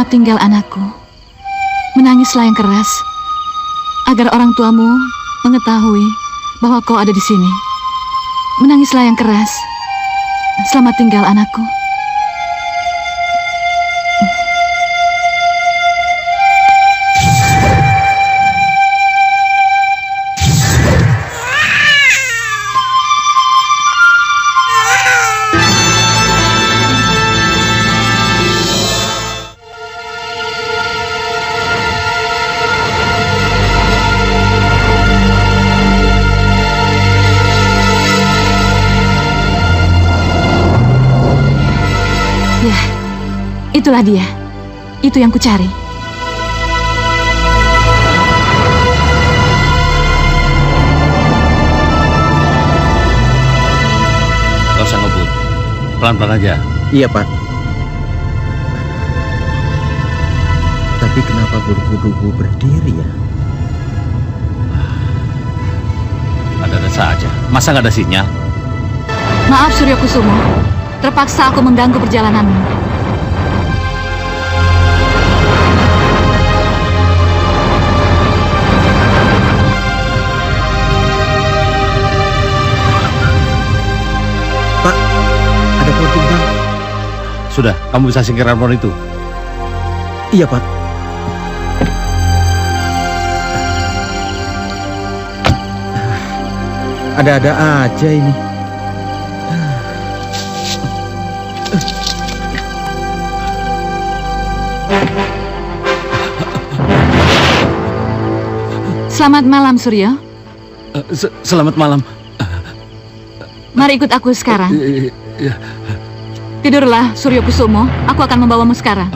Selamat tinggal anakku. Menangislah yang keras, agar orang tuamu mengetahui bahwa kau ada di sini. Menangislah yang keras. Selamat tinggal anakku. Itulah dia. Itu yang kucari. Gak usah ngebut. Pelan-pelan aja. Iya, Pak. Tapi kenapa buru-buru berdiri ya? Ada-ada saja. Masa nggak ada sinyal? Maaf Suryo Kusumo. Terpaksa aku mengganggu perjalananmu. Pak, ada pohon tumbang. Sudah, kamu bisa singkirkan pohon itu. Iya, Pak. Ada-ada aja ini. Selamat malam, Suryo. Selamat malam. Mari ikut aku sekarang. Tidurlah, Suryo Kusumo. Aku akan membawamu sekarang.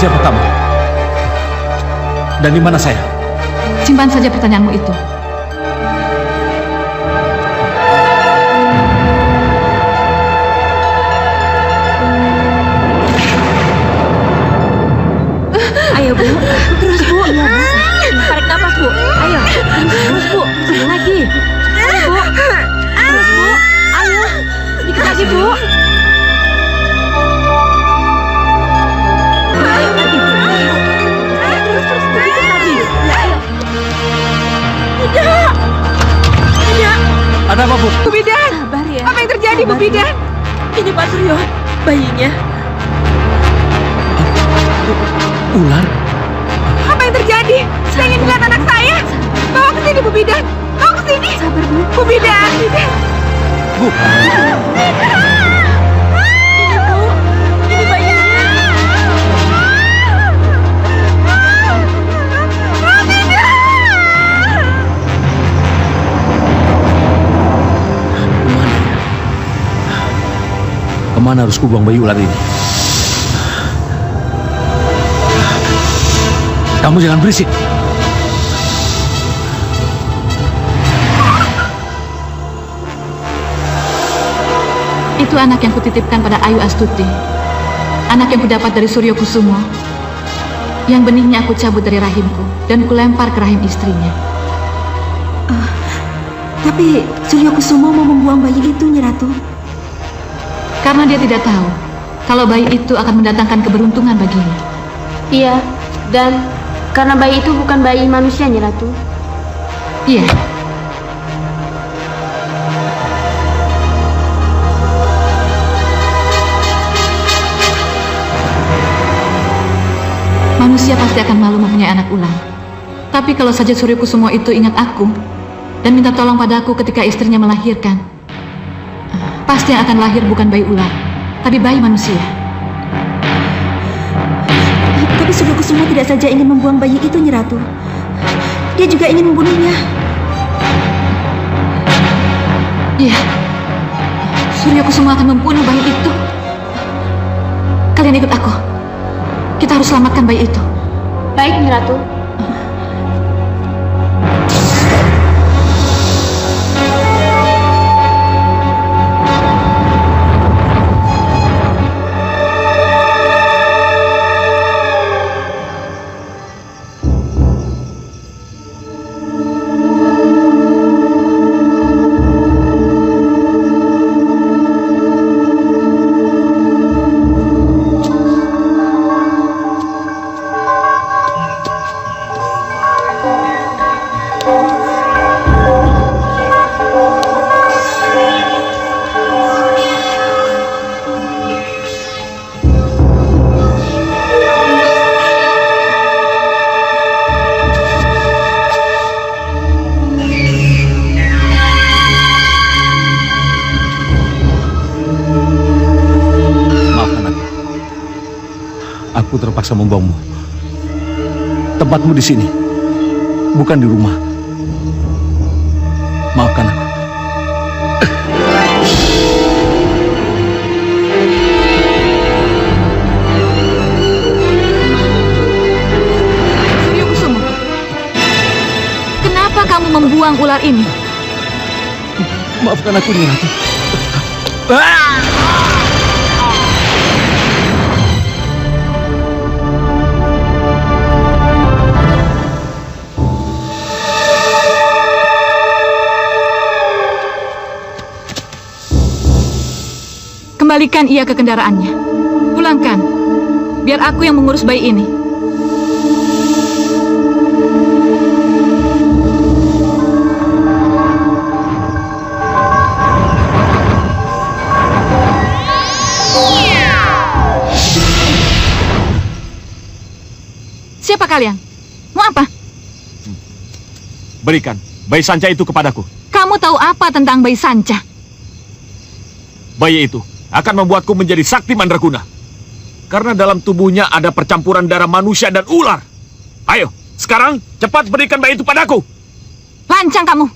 Siapa kamu? Dan di mana saya? Simpan saja pertanyaanmu itu. Ayo Bu, terus Bu. Iya Bu, tarik nafas Bu. Ayo, terus Bu, lagi. Ayo Bu, terus Bu. Ayo, dikit lagi Bu. Ayo lagi. Terus dikit lagi. Ya ayo. Tidak. Tidak. Ada apa, Bu? Bu Bidan. Sabar ya. Apa yang terjadi Bu Bidan? Ini Pak Suryo, bayinya. Ular? Apa yang terjadi? Saya ingin melihat anak saya. Bawa ke sini Bu Bidan. Bawa ke sini. Sabar Bu. Bu Bidan. Bu. Ini Bu. Ini bayinya. Bu Bidan. Kemana harus kubuang bayi ular ini? Kamu jangan berisik. Itu anak yang kutitipkan pada Ayu Astuti. Anak yang kudapat dari Suryo Kusumo. Yang benihnya aku cabut dari rahimku dan kulempar ke rahim istrinya. Tapi Suryo Kusumo mau membuang bayi itu, Nyi Ratu. Karena dia tidak tahu kalau bayi itu akan mendatangkan keberuntungan baginya. Iya, dan karena bayi itu bukan bayi manusia, Nyi Ratu. Iya. Manusia pasti akan malu mempunyai anak ular. Tapi kalau saja Surya Kusumo itu ingat aku dan minta tolong padaku ketika istrinya melahirkan, pasti yang akan lahir bukan bayi ular, tapi bayi manusia. Tapi Surya Kusumo tidak saja ingin membuang bayi itu, Nyi Ratu. Dia juga ingin membunuhnya. Iya, Surya Kusumo akan membunuh bayi itu. Kalian ikut aku. Kita harus selamatkan bayi itu. Baik, Nyi Ratu. Aku terpaksa membuangmu. Tempatmu di sini, bukan di rumah. Maafkan aku. Surya Kusumo, kenapa kamu membuang ular ini? Maafkan aku, Nyi Ratu. Kembalikan ia ke kendaraannya. Pulangkan, biar aku yang mengurus bayi ini. Siapa kalian? Mau apa? Berikan bayi Sanca itu kepadaku. Kamu tahu apa tentang bayi Sanca? Bayi itu akan membuatku menjadi sakti mandraguna. Karena dalam tubuhnya ada percampuran darah manusia dan ular. Ayo, sekarang cepat berikan bayi itu padaku. Lancang kamu!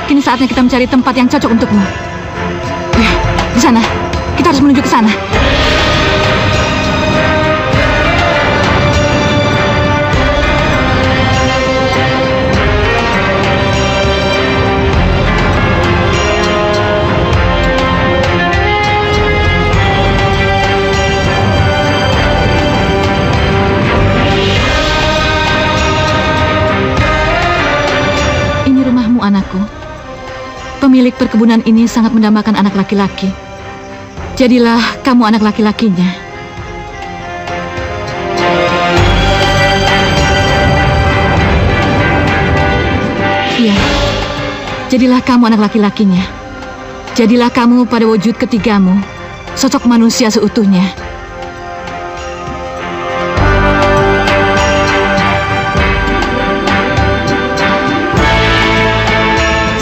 Kini saatnya kita mencari tempat yang cocok untukmu. Ya, di sana. Kita harus menuju ke sana. Ini rumahmu, anakku. Pemilik perkebunan ini sangat mendambakan anak laki-laki. Jadilah kamu anak laki-lakinya. Iya, jadilah kamu anak laki-lakinya. Jadilah kamu pada wujud ketigamu, sosok manusia seutuhnya.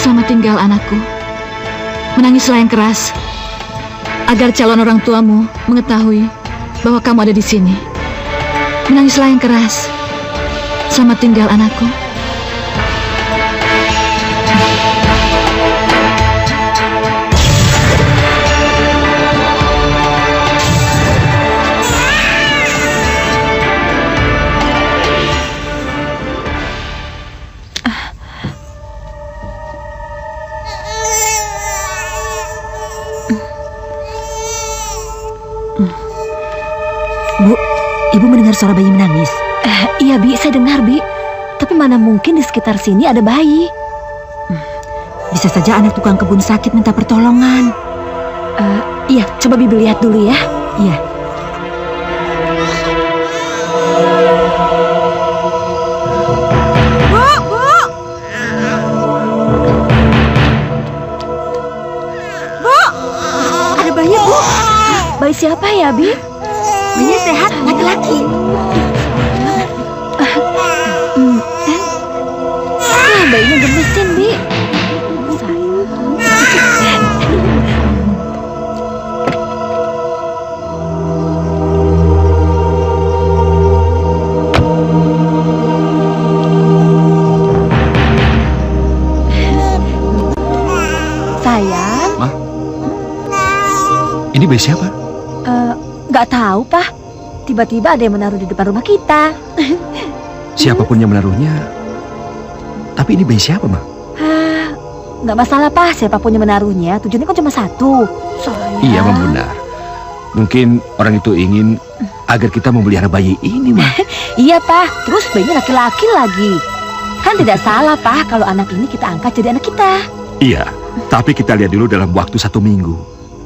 Selamat tinggal, anakku. Menangislah yang keras, agar calon orang tuamu mengetahui bahwa kamu ada di sini. Menangislah yang keras. Selamat tinggal, anakku. dengar suara bayi menangis? Iya, Bi, saya dengar, Bi. Tapi mana mungkin di sekitar sini ada bayi? Bisa saja anak tukang kebun sakit minta pertolongan. Iya, coba Bibi lihat dulu ya. Iya. Ada bayi, Bu. Bayi siapa ya, Bi? Bayinya sehat, laki-laki. Bayinya gemesin, Bi. Sayang. Ma, ini bayi siapa? Nggak tahu, Pak. Tiba-tiba ada yang menaruh di depan rumah kita. Siapapun yang menaruhnya. Tapi ini bayi siapa, Ma? Nggak masalah, Pak. Siapapun yang menaruhnya, tujuannya kan cuma satu. Sayang. Iya, Ma, benar. Mungkin orang itu ingin agar kita memelihara bayi ini, Ma. Iya, Pak. Terus bayinya laki-laki lagi. Kan tidak salah, Pak, kalau anak ini kita angkat jadi anak kita. Iya, tapi kita lihat dulu dalam waktu 1 minggu.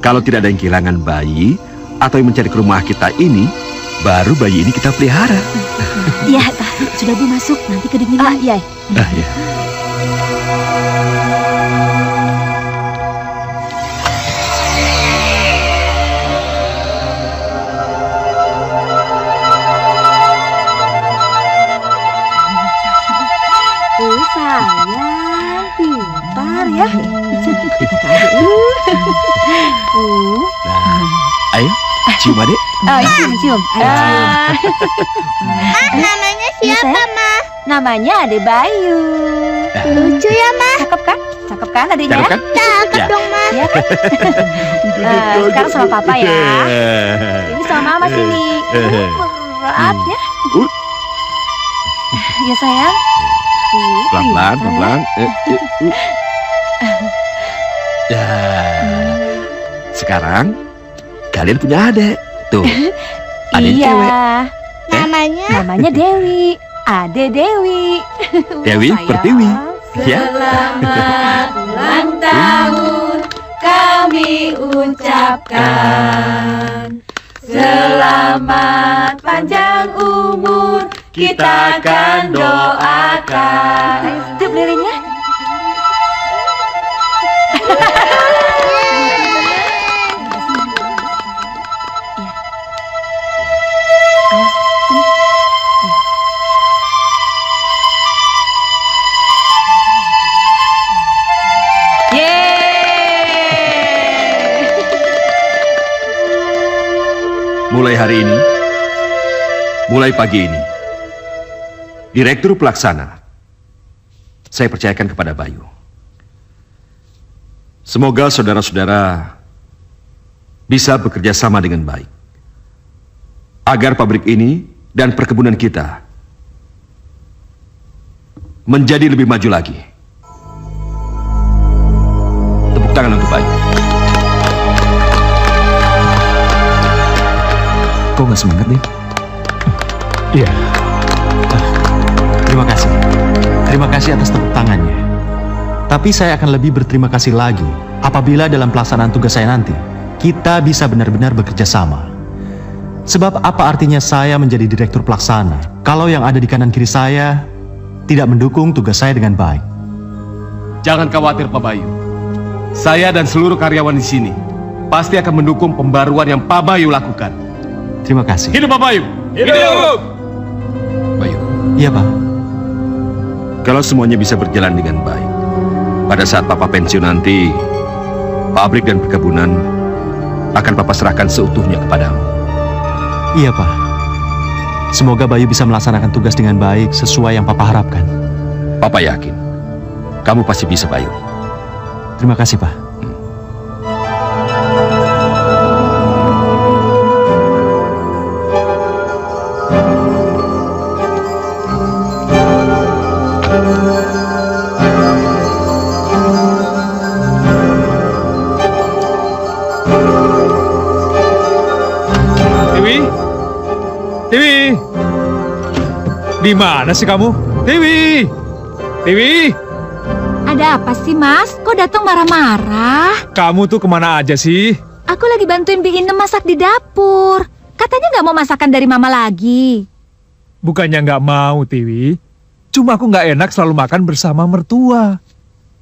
Kalau tidak ada yang kehilangan bayi atau yang mencari ke rumah kita ini, baru bayi ini kita pelihara. Iya, Pak. Sudah, Bu, masuk. Nanti kedinginan. Iya. Iya. Sayang, pintar ya. Nah, ayo, cium adek. Cium. Namanya siapa, Ma? Namanya Ade Bayu. Lucu ya, Ma? Cakep kan? Cakep kan adiknya? Cakep kan? Cakep Ya. dong, Ma. Iya kan? Sekarang sama Papa ya. Ini sama Mama sini. Berat ya. Ya sayang. Pelan-pelan, pelan-pelan. Ya. Sekarang kalian punya adek. Tuh. Adek Iya. cewek. Namanya Dewi. Ade Dewi. Dewi Sayang. Pertiwi. Ya. Selamat ulang tahun kami ucapkan. Selamat panjang umur kita akan doakan. Tiup lilinnya. Mulai hari ini, mulai pagi ini, Direktur Pelaksana, saya percayakan kepada Bayu. Semoga saudara-saudara bisa bekerja sama dengan baik, agar pabrik ini dan perkebunan kita menjadi lebih maju lagi. Tepuk tangan untuk Bayu. Kok nggak semangat, deh? Iya. Terima kasih. Terima kasih atas tepuk tangannya. Tapi saya akan lebih berterima kasih lagi apabila dalam pelaksanaan tugas saya nanti, kita bisa benar-benar bekerja sama. Sebab apa artinya saya menjadi direktur pelaksana kalau yang ada di kanan kiri saya tidak mendukung tugas saya dengan baik? Jangan khawatir, Pak Bayu. Saya dan seluruh karyawan di sini pasti akan mendukung pembaruan yang Pak Bayu lakukan. Terima kasih. Hidup Pak Bayu! Hidup! Bayu, Iya, Pak. kalau semuanya bisa berjalan dengan baik, pada saat Papa pensiun nanti, pabrik dan perkebunan akan Papa serahkan seutuhnya kepadamu. Iya, Pak. Semoga Bayu bisa melaksanakan tugas dengan baik sesuai yang Papa harapkan. Papa yakin, kamu pasti bisa, Bayu. Terima kasih, Pak. Dewi! Dewi! Di mana sih kamu? Tiwi! Tiwi! Ada apa sih, Mas? Kok datang marah-marah? Kamu tuh kemana aja sih? Aku lagi bantuin Bi Inem masak di dapur. Katanya nggak mau masakan dari Mama lagi. Bukannya nggak mau, Tiwi. Cuma aku nggak enak selalu makan bersama mertua.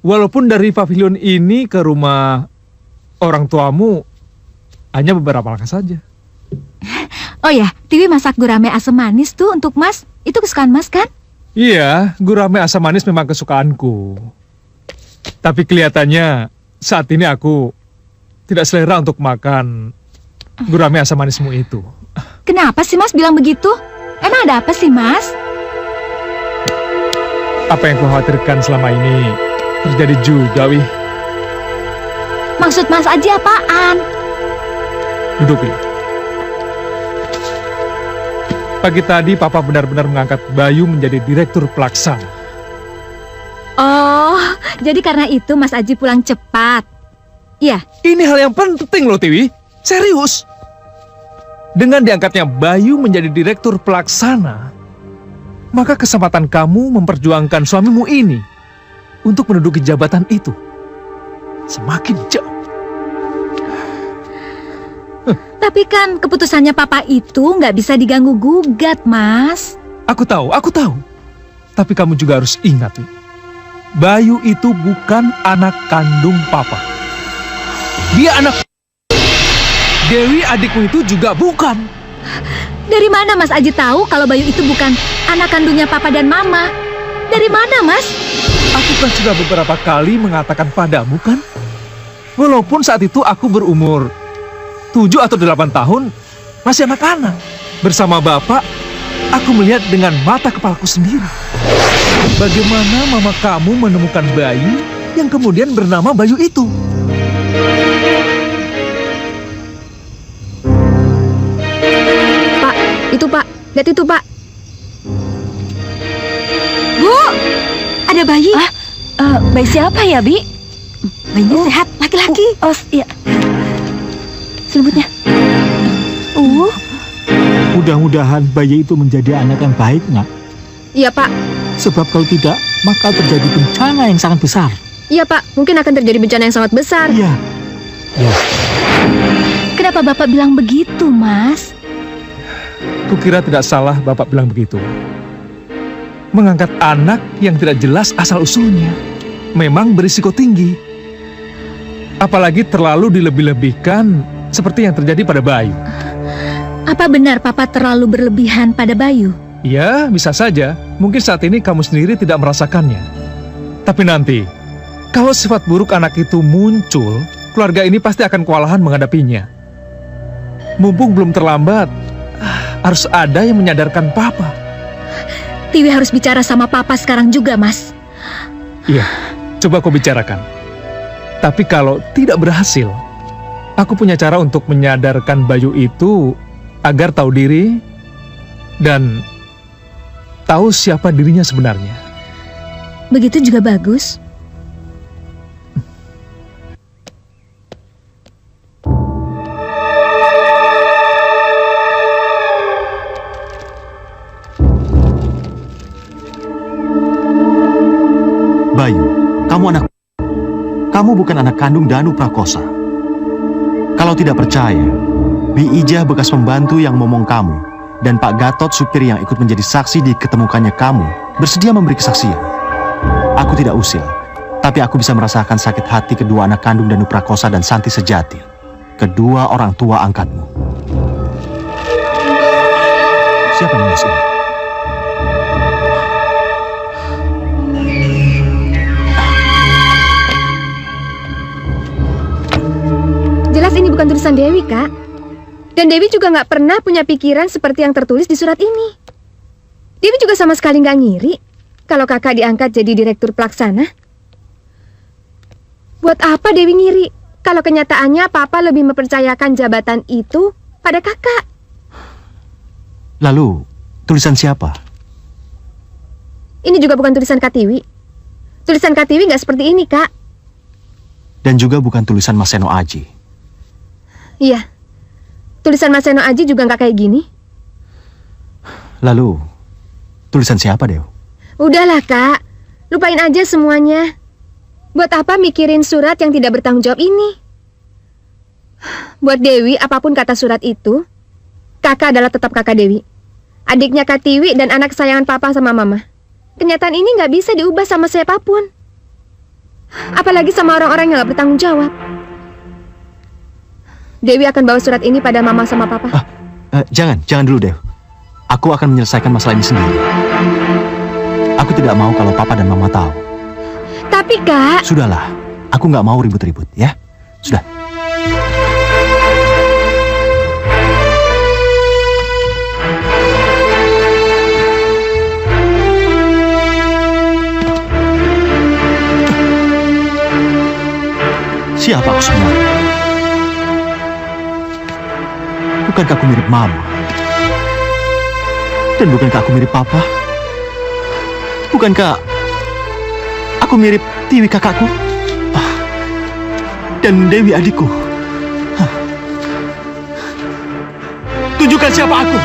Walaupun dari pavilion ini ke rumah orang tuamu hanya beberapa langkah saja. Oh ya, Tiwi masak gurame asam manis tuh untuk Mas. Itu kesukaan Mas kan? Iya, gurame asam manis memang kesukaanku. Tapi kelihatannya saat ini aku tidak selera untuk makan gurame asam manismu itu. Kenapa sih Mas bilang begitu? Emang ada apa sih Mas? Apa yang kau khawatirkan selama ini terjadi juga, Wih. Maksud Mas Aji apaan? Duduk, Wih. Pagi tadi Papa benar-benar mengangkat Bayu menjadi direktur pelaksana. Oh, jadi karena itu Mas Aji pulang cepat. Iya. Ini hal yang penting loh, Tiwi. Serius. Dengan diangkatnya Bayu menjadi direktur pelaksana, maka kesempatan kamu memperjuangkan suamimu ini untuk menduduki jabatan itu semakin jauh. Tapi kan keputusannya Papa itu nggak bisa diganggu-gugat, Mas. Aku tahu. Tapi kamu juga harus ingat, Wi. Bayu itu bukan anak kandung Papa. Dia anak... Dewi adikmu itu juga bukan. Dari mana Mas Aji tahu kalau Bayu itu bukan anak kandungnya Papa dan Mama? Dari mana, Mas? Aku kan sudah beberapa kali mengatakan padamu kan? Walaupun saat itu aku berumur 7 atau 8 tahun, masih anak-anak. Bersama Bapak, aku melihat dengan mata kepalaku sendiri. Bagaimana mama kamu menemukan bayi yang kemudian bernama Bayu itu? Pak, itu Pak. Lihat itu Pak. Bu, ada bayi. Bayi siapa ya, Bi? Bayinya sehat, laki-laki. Oh, iya. Selimutnya. Mudah-mudahan bayi itu menjadi anak yang baik, Nak. Iya Pak. Sebab kalau tidak, maka terjadi bencana yang sangat besar. Iya Pak, mungkin akan terjadi bencana yang sangat besar. Iya. Ya. Kenapa Bapak bilang begitu, Mas? Kukira tidak salah Bapak bilang begitu. Mengangkat anak yang tidak jelas asal-usulnya memang berisiko tinggi. Apalagi terlalu dilebih-lebihkan seperti yang terjadi pada Bayu. Apa benar Papa terlalu berlebihan pada Bayu? Ya, bisa saja. Mungkin saat ini kamu sendiri tidak merasakannya. Tapi nanti, kalau sifat buruk anak itu muncul, keluarga ini pasti akan kewalahan menghadapinya. Mumpung belum terlambat, harus ada yang menyadarkan Papa. Tiwi harus bicara sama Papa sekarang juga, Mas. Iya, coba kau bicarakan. Tapi kalau tidak berhasil, aku punya cara untuk menyadarkan Bayu itu agar tahu diri dan tahu siapa dirinya sebenarnya. Begitu juga bagus. Bayu, kamu bukan anak kandung Danu Prakosa. Kalau tidak percaya, Bi Ijah bekas pembantu yang momong kamu dan Pak Gatot supir yang ikut menjadi saksi di ketemukannya kamu bersedia memberi kesaksian. Aku tidak usil, tapi aku bisa merasakan sakit hati kedua anak kandung Danu Prakosa dan Santi Sejati, kedua orang tua angkatmu. Siapa yang menulis ini? Jelas ini bukan tulisan Dewi, Kak. Dan Dewi juga nggak pernah punya pikiran seperti yang tertulis di surat ini. Dewi juga sama sekali nggak ngiri kalau kakak diangkat jadi direktur pelaksana. Buat apa Dewi ngiri kalau kenyataannya Papa lebih mempercayakan jabatan itu pada kakak? Lalu, tulisan siapa? Ini juga bukan tulisan Katiwi. Tulisan Katiwi nggak seperti ini, Kak. Dan juga bukan tulisan Mas Seno Aji. Iya, tulisan Mas Seno Aji juga nggak kayak gini. Lalu, Tulisan siapa, Dew? Udahlah, Kak. Lupain aja semuanya. Buat apa mikirin surat yang tidak bertanggung jawab ini? Buat Dewi, apapun kata surat itu, Kakak adalah tetap Kakak Dewi. Adiknya Kak Tiwi dan anak kesayangan Papa sama Mama. Kenyataan ini nggak bisa diubah sama siapapun. Apalagi sama orang-orang yang nggak bertanggung jawab. Dewi akan bawa surat ini pada Mama sama Papa. Jangan dulu, Dew. Aku akan menyelesaikan masalah ini sendiri. Aku tidak mau kalau Papa dan Mama tahu. Tapi, Kak... Sudahlah, aku nggak mau ribut-ribut, ya? Sudah. Siapa aku sebenarnya? Bukankah aku mirip Mama? Dan bukankah aku mirip Papa? Bukankah aku mirip Tiwi kakakku? Dan Dewi adikku? Tunjukkan siapa aku.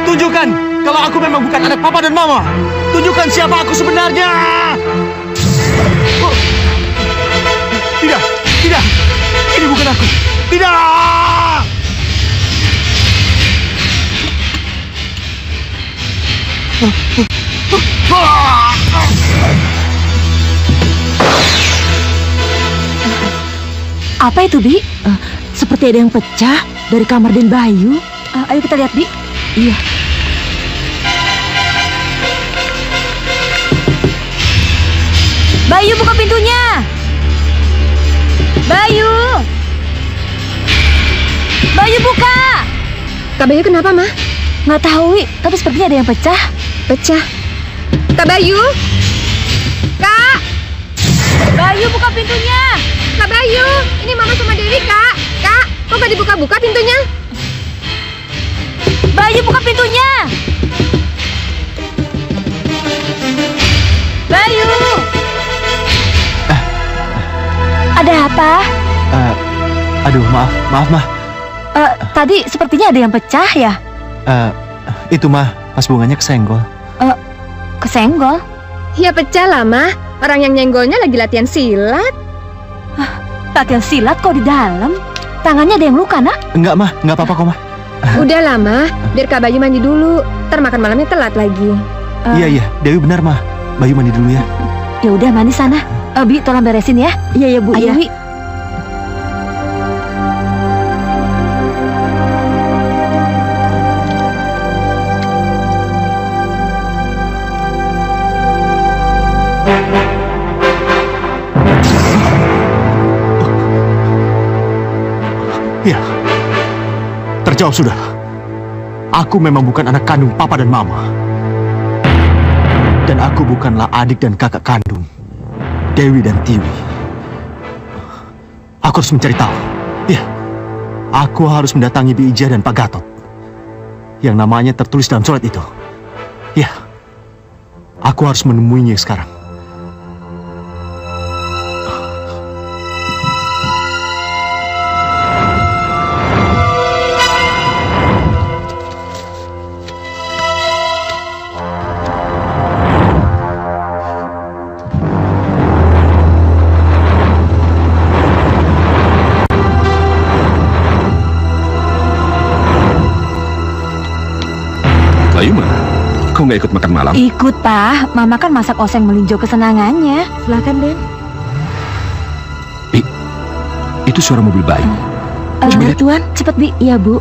Tunjukkan kalau aku memang bukan anak Papa dan Mama. Tunjukkan siapa aku sebenarnya. Tidak, ini bukan aku. Tidak. Apa itu, Bi? Seperti ada yang pecah dari kamar Den Bayu. Ayo kita lihat, Bi. Iya. Bayu, buka pintunya. Bayu! Bayu, buka! Kak Bayu kenapa, Ma? Nggak tahu, Wi. Tapi sepertinya ada yang pecah. Pecah? Kak Bayu? Kak! Bayu, buka pintunya! Kak Bayu! Ini Mama sama Dewi, Kak! Kak, kok nggak dibuka-buka pintunya? Bayu, buka pintunya! Bayu! Ada apa? Aduh, maaf, Ma. Tadi sepertinya ada yang pecah ya? Itu, Ma, pas bunganya kesenggol. Kesenggol? Ya pecah lah, Ma. Orang yang nyenggolnya lagi latihan silat. Latihan silat kok di dalam? Tangannya ada yang luka, Nak? Enggak, Ma. Enggak apa-apa kok, Ma. Udah lah, Ma. Biar Kak Bayu mandi dulu. Ntar makan malamnya telat lagi. Iya, Dewi benar, Ma. Bayu mandi dulu ya. Ya udah, mandi sana. Bi, tolong beresin ya. Iya, Bu. Ayo, Wi. Ya, terjawab sudah. Aku memang bukan anak kandung Papa dan Mama. Dan aku bukanlah adik dan kakak kandung Dewi dan Tiwi. Aku harus mencari tahu. Ya, aku harus mendatangi Bi Ija dan Pak Gatot yang namanya tertulis dalam surat itu. Ya, aku harus menemuinya sekarang. Bayu mana? Kau nggak ikut makan malam? Ikut, Pak. Mama kan masak oseng melinjo kesenangannya. Silakan, Den. Bi, itu suara mobil Bayu. Coba lihat. Tuan, cepet, Bi. Iya, Bu.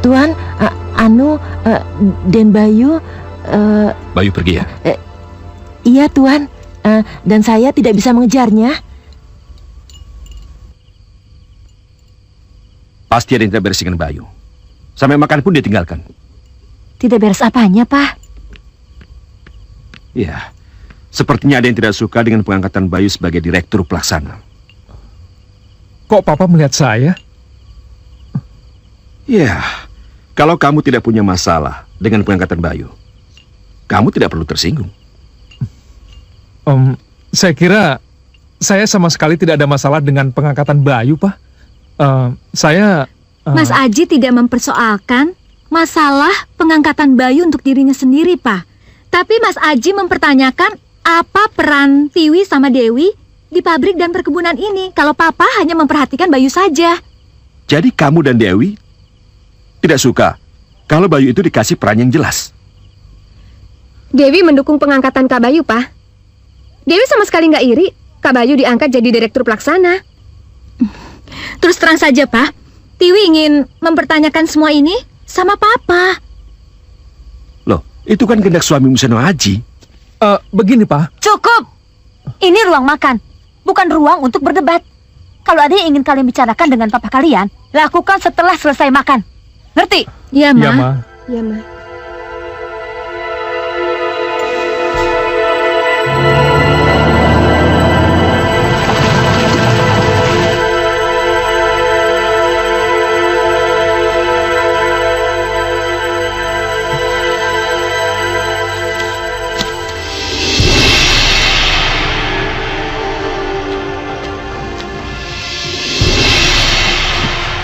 Tuan, Den Bayu... Bayu pergi ya? Iya, Tuan. Dan saya tidak bisa mengejarnya. Pasti ada yang tidak beres dengan Bayu. Sampai makan pun dia tinggalkan. Tidak beres apanya, Pak? Iya, Sepertinya ada yang tidak suka dengan pengangkatan Bayu sebagai direktur pelaksana. Kok Papa melihat saya? Ya, kalau kamu tidak punya masalah dengan pengangkatan Bayu, kamu tidak perlu tersinggung. Saya kira saya sama sekali tidak ada masalah dengan pengangkatan Bayu, Pak. Mas Aji tidak mempersoalkan masalah pengangkatan Bayu untuk dirinya sendiri, Pak. Tapi Mas Aji mempertanyakan apa peran Tiwi sama Dewi di pabrik dan perkebunan ini kalau Papa hanya memperhatikan Bayu saja. Jadi kamu dan Dewi tidak suka kalau Bayu itu dikasih peran yang jelas. Dewi mendukung pengangkatan Kak Bayu, Pak. Dewi sama sekali nggak iri Kak Bayu diangkat jadi direktur pelaksana. Terus terang saja, Pak. Tiwi ingin mempertanyakan semua ini sama Papa. Loh, itu kan kehendak suamimu Seno Aji. Begini, Pak. Cukup. Ini ruang makan, bukan ruang untuk berdebat. Kalau ada yang ingin kalian bicarakan dengan papa kalian, lakukan setelah selesai makan. Ngerti? Iya, Ma. Iya, Ma. Iya, Ma.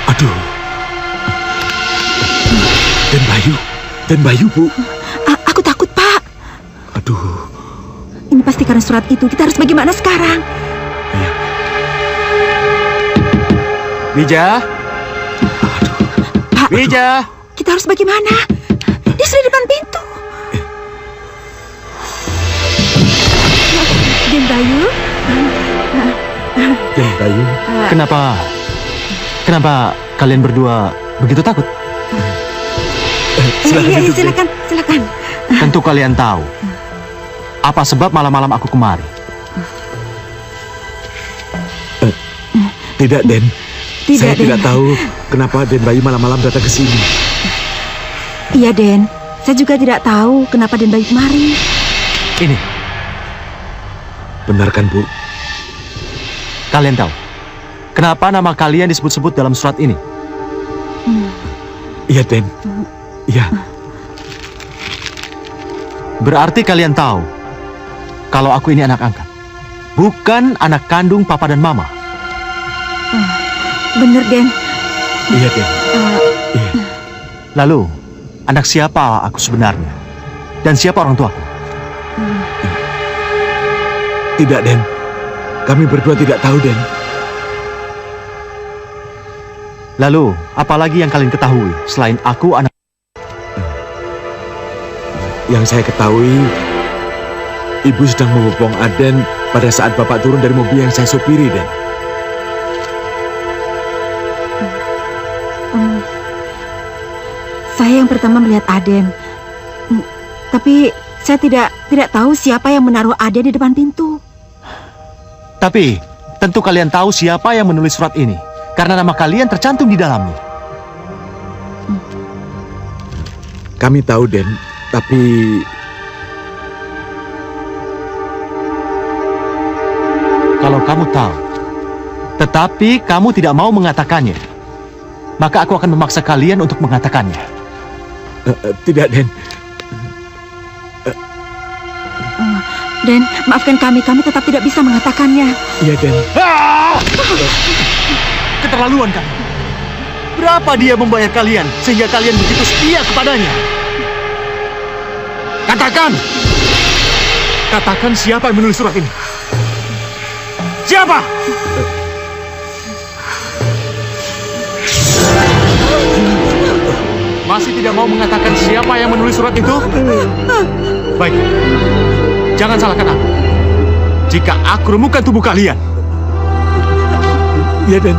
Aduh. Dan Bayu, Bu. Aku takut, Pak. Aduh. Ini pasti karena surat itu. Kita harus bagaimana sekarang? Iya. Bija, Pak, Bija. kita harus bagaimana? Dia sudah di depan pintu. Dan Bayu? Dan Bayu, Kenapa kalian berdua begitu takut? silakan duduk, Den. Silakan. Tentu kalian tahu apa sebab malam-malam aku kemari. Tidak, Den. Saya Den. tidak tahu kenapa Den Bayu malam-malam datang ke sini. Iya, Den. Saya juga tidak tahu kenapa Den Bayu kemari. Ini, Benar kan, Bu? kalian tahu kenapa nama kalian disebut-sebut dalam surat ini? Iya, Den. Iya. Berarti kalian tahu kalau aku ini anak angkat, bukan anak kandung papa dan mama. Bener, Den. Iya, Den. Iya. Lalu, anak siapa aku sebenarnya? Dan siapa orang tuaku? Tidak, Den. Kami berdua tidak tahu, Den. Lalu, apalagi yang kalian ketahui selain aku anak... Yang saya ketahui, Ibu sedang membopong Aden pada saat Bapak turun dari mobil yang saya supiri, Den. Saya yang pertama melihat Aden. Tapi saya tidak tahu siapa yang menaruh Aden di depan pintu. Tapi, tentu kalian tahu siapa yang menulis surat ini. Karena nama kalian tercantum di dalamnya. Kami tahu, Den. Tapi Kalau kamu tahu, tetapi kamu tidak mau mengatakannya, maka aku akan memaksa kalian untuk mengatakannya. tidak, Den. Den, maafkan kami tetap tidak bisa mengatakannya. Iya, Den. Keterlaluan kamu. Berapa dia membayar kalian sehingga kalian begitu setia kepadanya? Katakan siapa yang menulis surat ini? Siapa? Masih tidak mau mengatakan siapa yang menulis surat itu? Baik, jangan salahkan aku. Jika aku remukkan tubuh kalian. Iya, Den.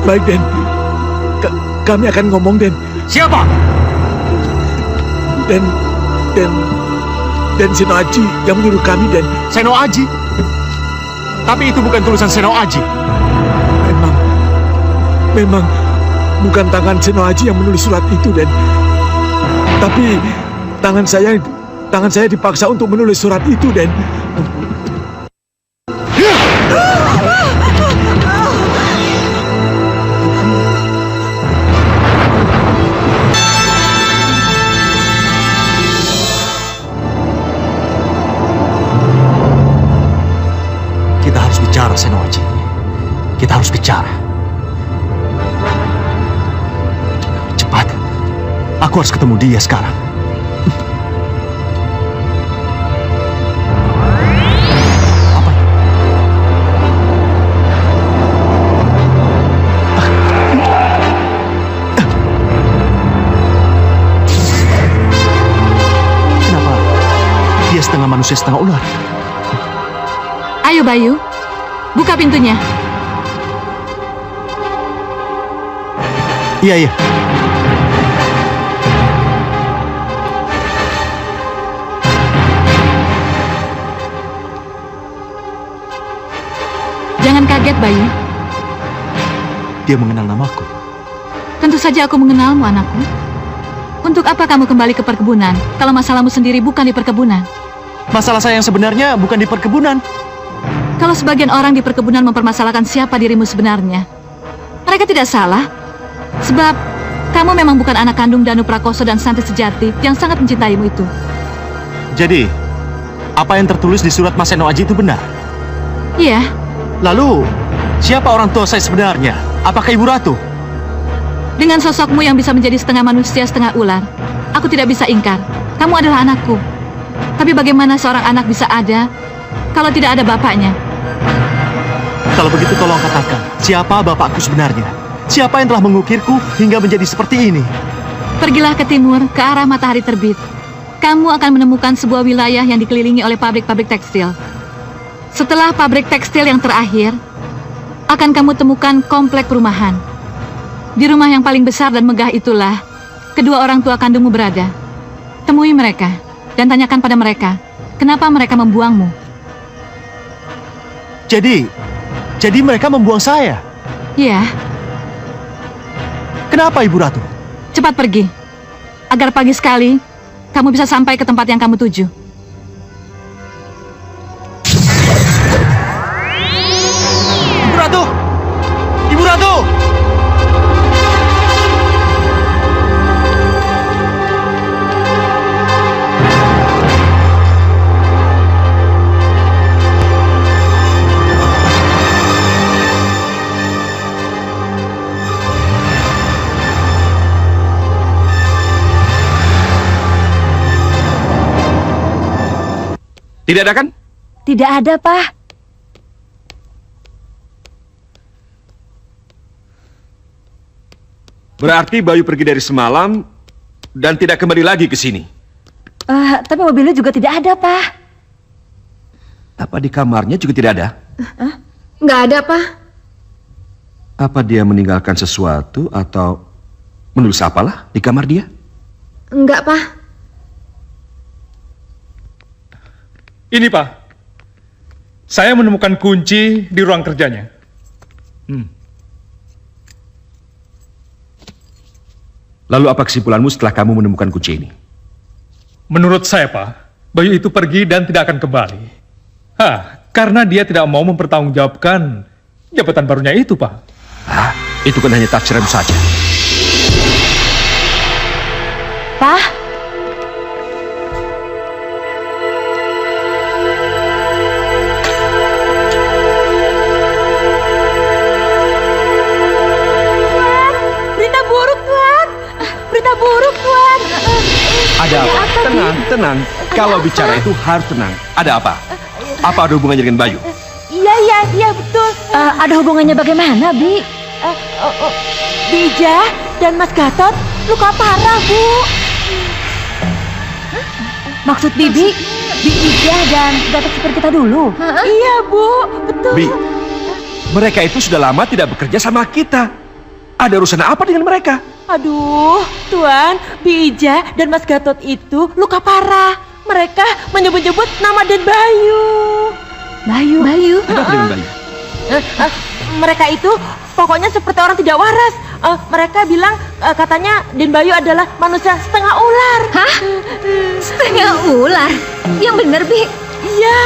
Baik, Den. Kami akan ngomong, Den. Siapa? Den Seno Aji yang menyuruh kami, Den. Seno Aji? Tapi itu bukan tulisan Seno Aji. Memang bukan tangan Seno Aji yang menulis surat itu, Den. Tapi tangan saya Tangan saya dipaksa untuk menulis surat itu, Den. Kita harus bicara, Senoaji. Kita harus bicara. Cepat. Aku harus ketemu dia sekarang. Setengah manusia, setengah ular. Ayo Bayu, buka pintunya. Iya. Jangan kaget, Bayu. Dia mengenal namaku. Tentu saja aku mengenalmu, anakku. Untuk apa kamu kembali ke perkebunan kalau masalahmu sendiri bukan di perkebunan? Masalah saya yang sebenarnya bukan di perkebunan. Kalau sebagian orang di perkebunan mempermasalahkan siapa dirimu sebenarnya, mereka tidak salah. Sebab kamu memang bukan anak kandung Danu Prakoso dan Santi Sejati yang sangat mencintaimu itu. Jadi, apa yang tertulis di surat Mas Senoaji itu benar? Iya. Lalu, siapa orang tua saya sebenarnya? Apakah Ibu Ratu? Dengan sosokmu yang bisa menjadi setengah manusia, setengah ular, aku tidak bisa ingkar. Kamu adalah anakku. Tapi bagaimana seorang anak bisa ada kalau tidak ada bapaknya? Kalau begitu tolong katakan, siapa bapakku sebenarnya? Siapa yang telah mengukirku hingga menjadi seperti ini? Pergilah ke timur, ke arah matahari terbit. Kamu akan menemukan sebuah wilayah yang dikelilingi oleh pabrik-pabrik tekstil. Setelah pabrik tekstil yang terakhir, akan kamu temukan komplek perumahan. Di rumah yang paling besar dan megah itulah kedua orang tua kandungmu berada. Temui mereka dan tanyakan pada mereka, kenapa mereka membuangmu? Jadi mereka membuang saya? Iya. Kenapa, Ibu Ratu? Cepat pergi, agar pagi sekali kamu bisa sampai ke tempat yang kamu tuju. Ibu Ratu! Ibu Ratu! Tidak ada kan? Tidak ada, Pak. Berarti Bayu pergi dari semalam dan tidak kembali lagi ke sini. Tapi mobilnya juga tidak ada, Pak. Apa di kamarnya juga tidak ada? Nggak ada, Pak. Apa dia meninggalkan sesuatu atau menulis apalah di kamar dia? Enggak, Pak. Ini, Pak. Saya menemukan kunci di ruang kerjanya. Lalu apa kesimpulanmu setelah kamu menemukan kunci ini? Menurut saya, Pak, Bayu itu pergi dan tidak akan kembali. Karena dia tidak mau mempertanggungjawabkan jabatan barunya itu, Pak. Itu kan hanya tafsiranmu saja. Pak? Ada apa? Tenang. Kalau bicara itu harus tenang. Ada apa? Apa ada hubungannya dengan Bayu? Iya, betul. Ada hubungannya bagaimana, Bi? Bija dan Mas Gatot luka parah, Bu. Maksud Bibi, Bija dan Gatot seperti kita dulu? Iya, Bu, betul. Bi, mereka itu sudah lama tidak bekerja sama kita. Ada urusan apa dengan mereka? Aduh, Tuan, Bi Ija dan Mas Gatot itu luka parah. Mereka menyebut-nyebut nama Den Bayu. Bayu? Ada apa dengan Bayu? Mereka itu pokoknya seperti orang tidak waras. Mereka bilang katanya Den Bayu adalah manusia setengah ular. Hah? Setengah ular? Yang bener, Bi? Iya.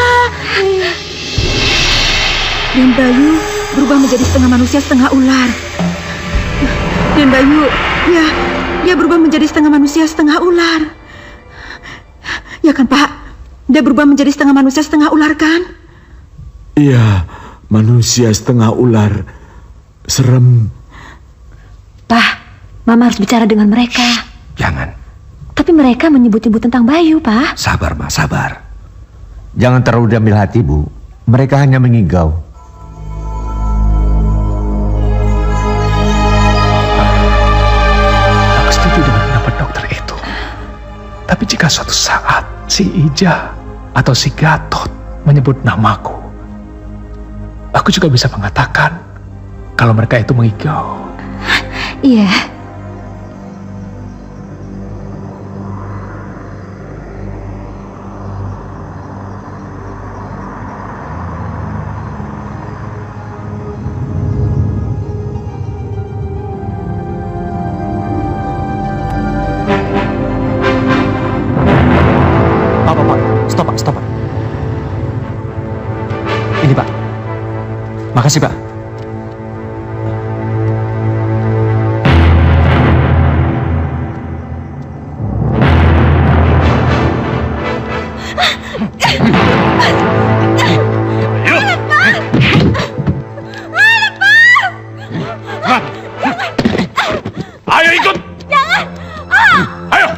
Den Bayu berubah menjadi setengah manusia setengah ular. Den Bayu, ya, dia berubah menjadi setengah manusia setengah ular. Ya kan, Pak? Dia berubah menjadi setengah manusia setengah ular kan? Iya, manusia setengah ular. Serem. Pak, Mama harus bicara dengan mereka. Jangan. Tapi mereka menyebut-nyebut tentang Bayu, Pak. Sabar, Ma, sabar. Jangan terlalu diambil hati, Bu. Mereka hanya mengigau. Aku setuju dengan pendapat dokter itu. Tapi jika suatu saat si Ija atau si Gatot menyebut namaku, aku juga bisa mengatakan kalau mereka itu mengigau. Iya. Pak. Stop, Pak. Ini, Pak. Makasih, Pak. Ayo ikut. Jangan. Ayo.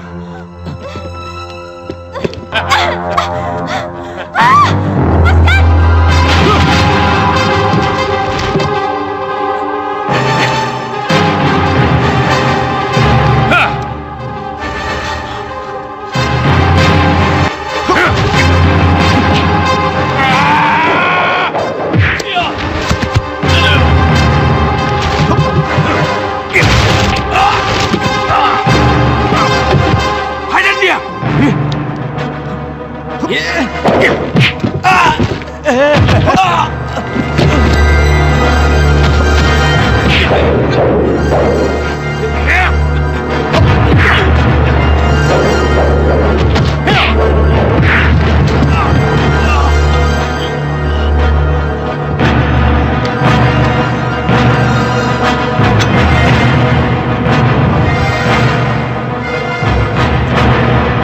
Hajar dia.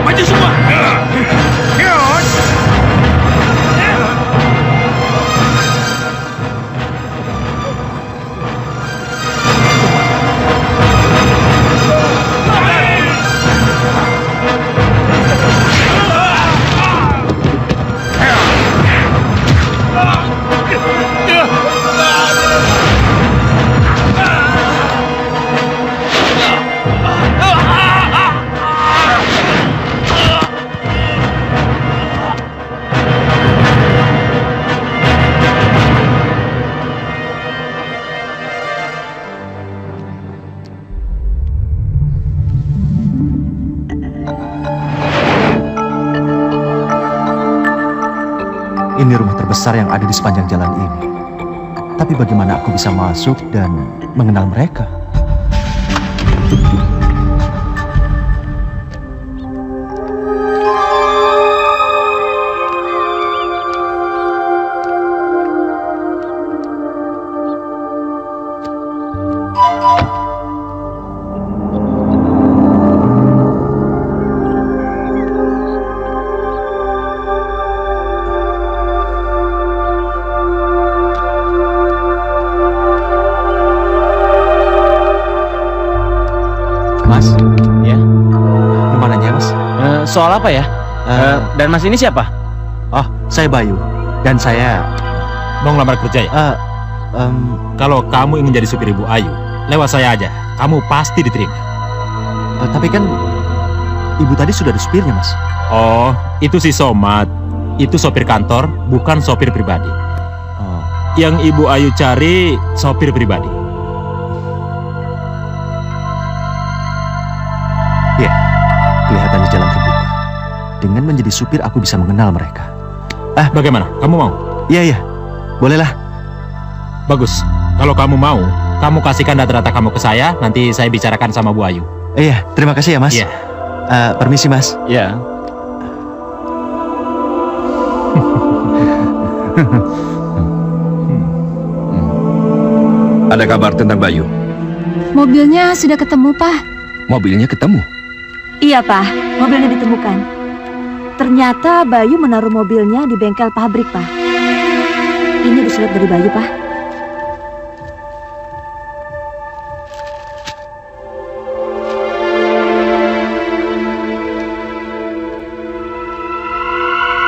Maju semua. Ini rumah terbesar yang ada di sepanjang jalan ini. Tapi bagaimana aku bisa masuk dan mengenal mereka? Mas, ya. Lu mau nanya, Mas? Soal apa ya? Dan Mas ini siapa? Oh, saya Bayu. Dan saya mau ngelamar kerja ya? Kalau kamu ingin jadi supir Ibu Ayu, lewat saya aja. Kamu pasti diterima. Tapi kan Ibu tadi sudah ada supirnya, Mas. Oh, itu si Somad. Itu sopir kantor, bukan sopir pribadi. Oh. Yang Ibu Ayu cari sopir pribadi. Ya, kelihatannya jalan terbuka. Dengan menjadi supir, aku bisa mengenal mereka. Bagaimana? Kamu mau? Iya, bolehlah. Bagus. Kalau kamu mau, kamu kasihkan data-data kamu ke saya, nanti saya bicarakan sama Bu Ayu. Iya, terima kasih ya Mas. Iya. Permisi Mas. Iya. Ada kabar tentang Bayu? Mobilnya sudah ketemu, Pak. Mobilnya ketemu? Iya, Pak. Mobilnya ditemukan. Ternyata Bayu menaruh mobilnya di bengkel pabrik, Pak. Ini ada surat dari Bayu, Pak.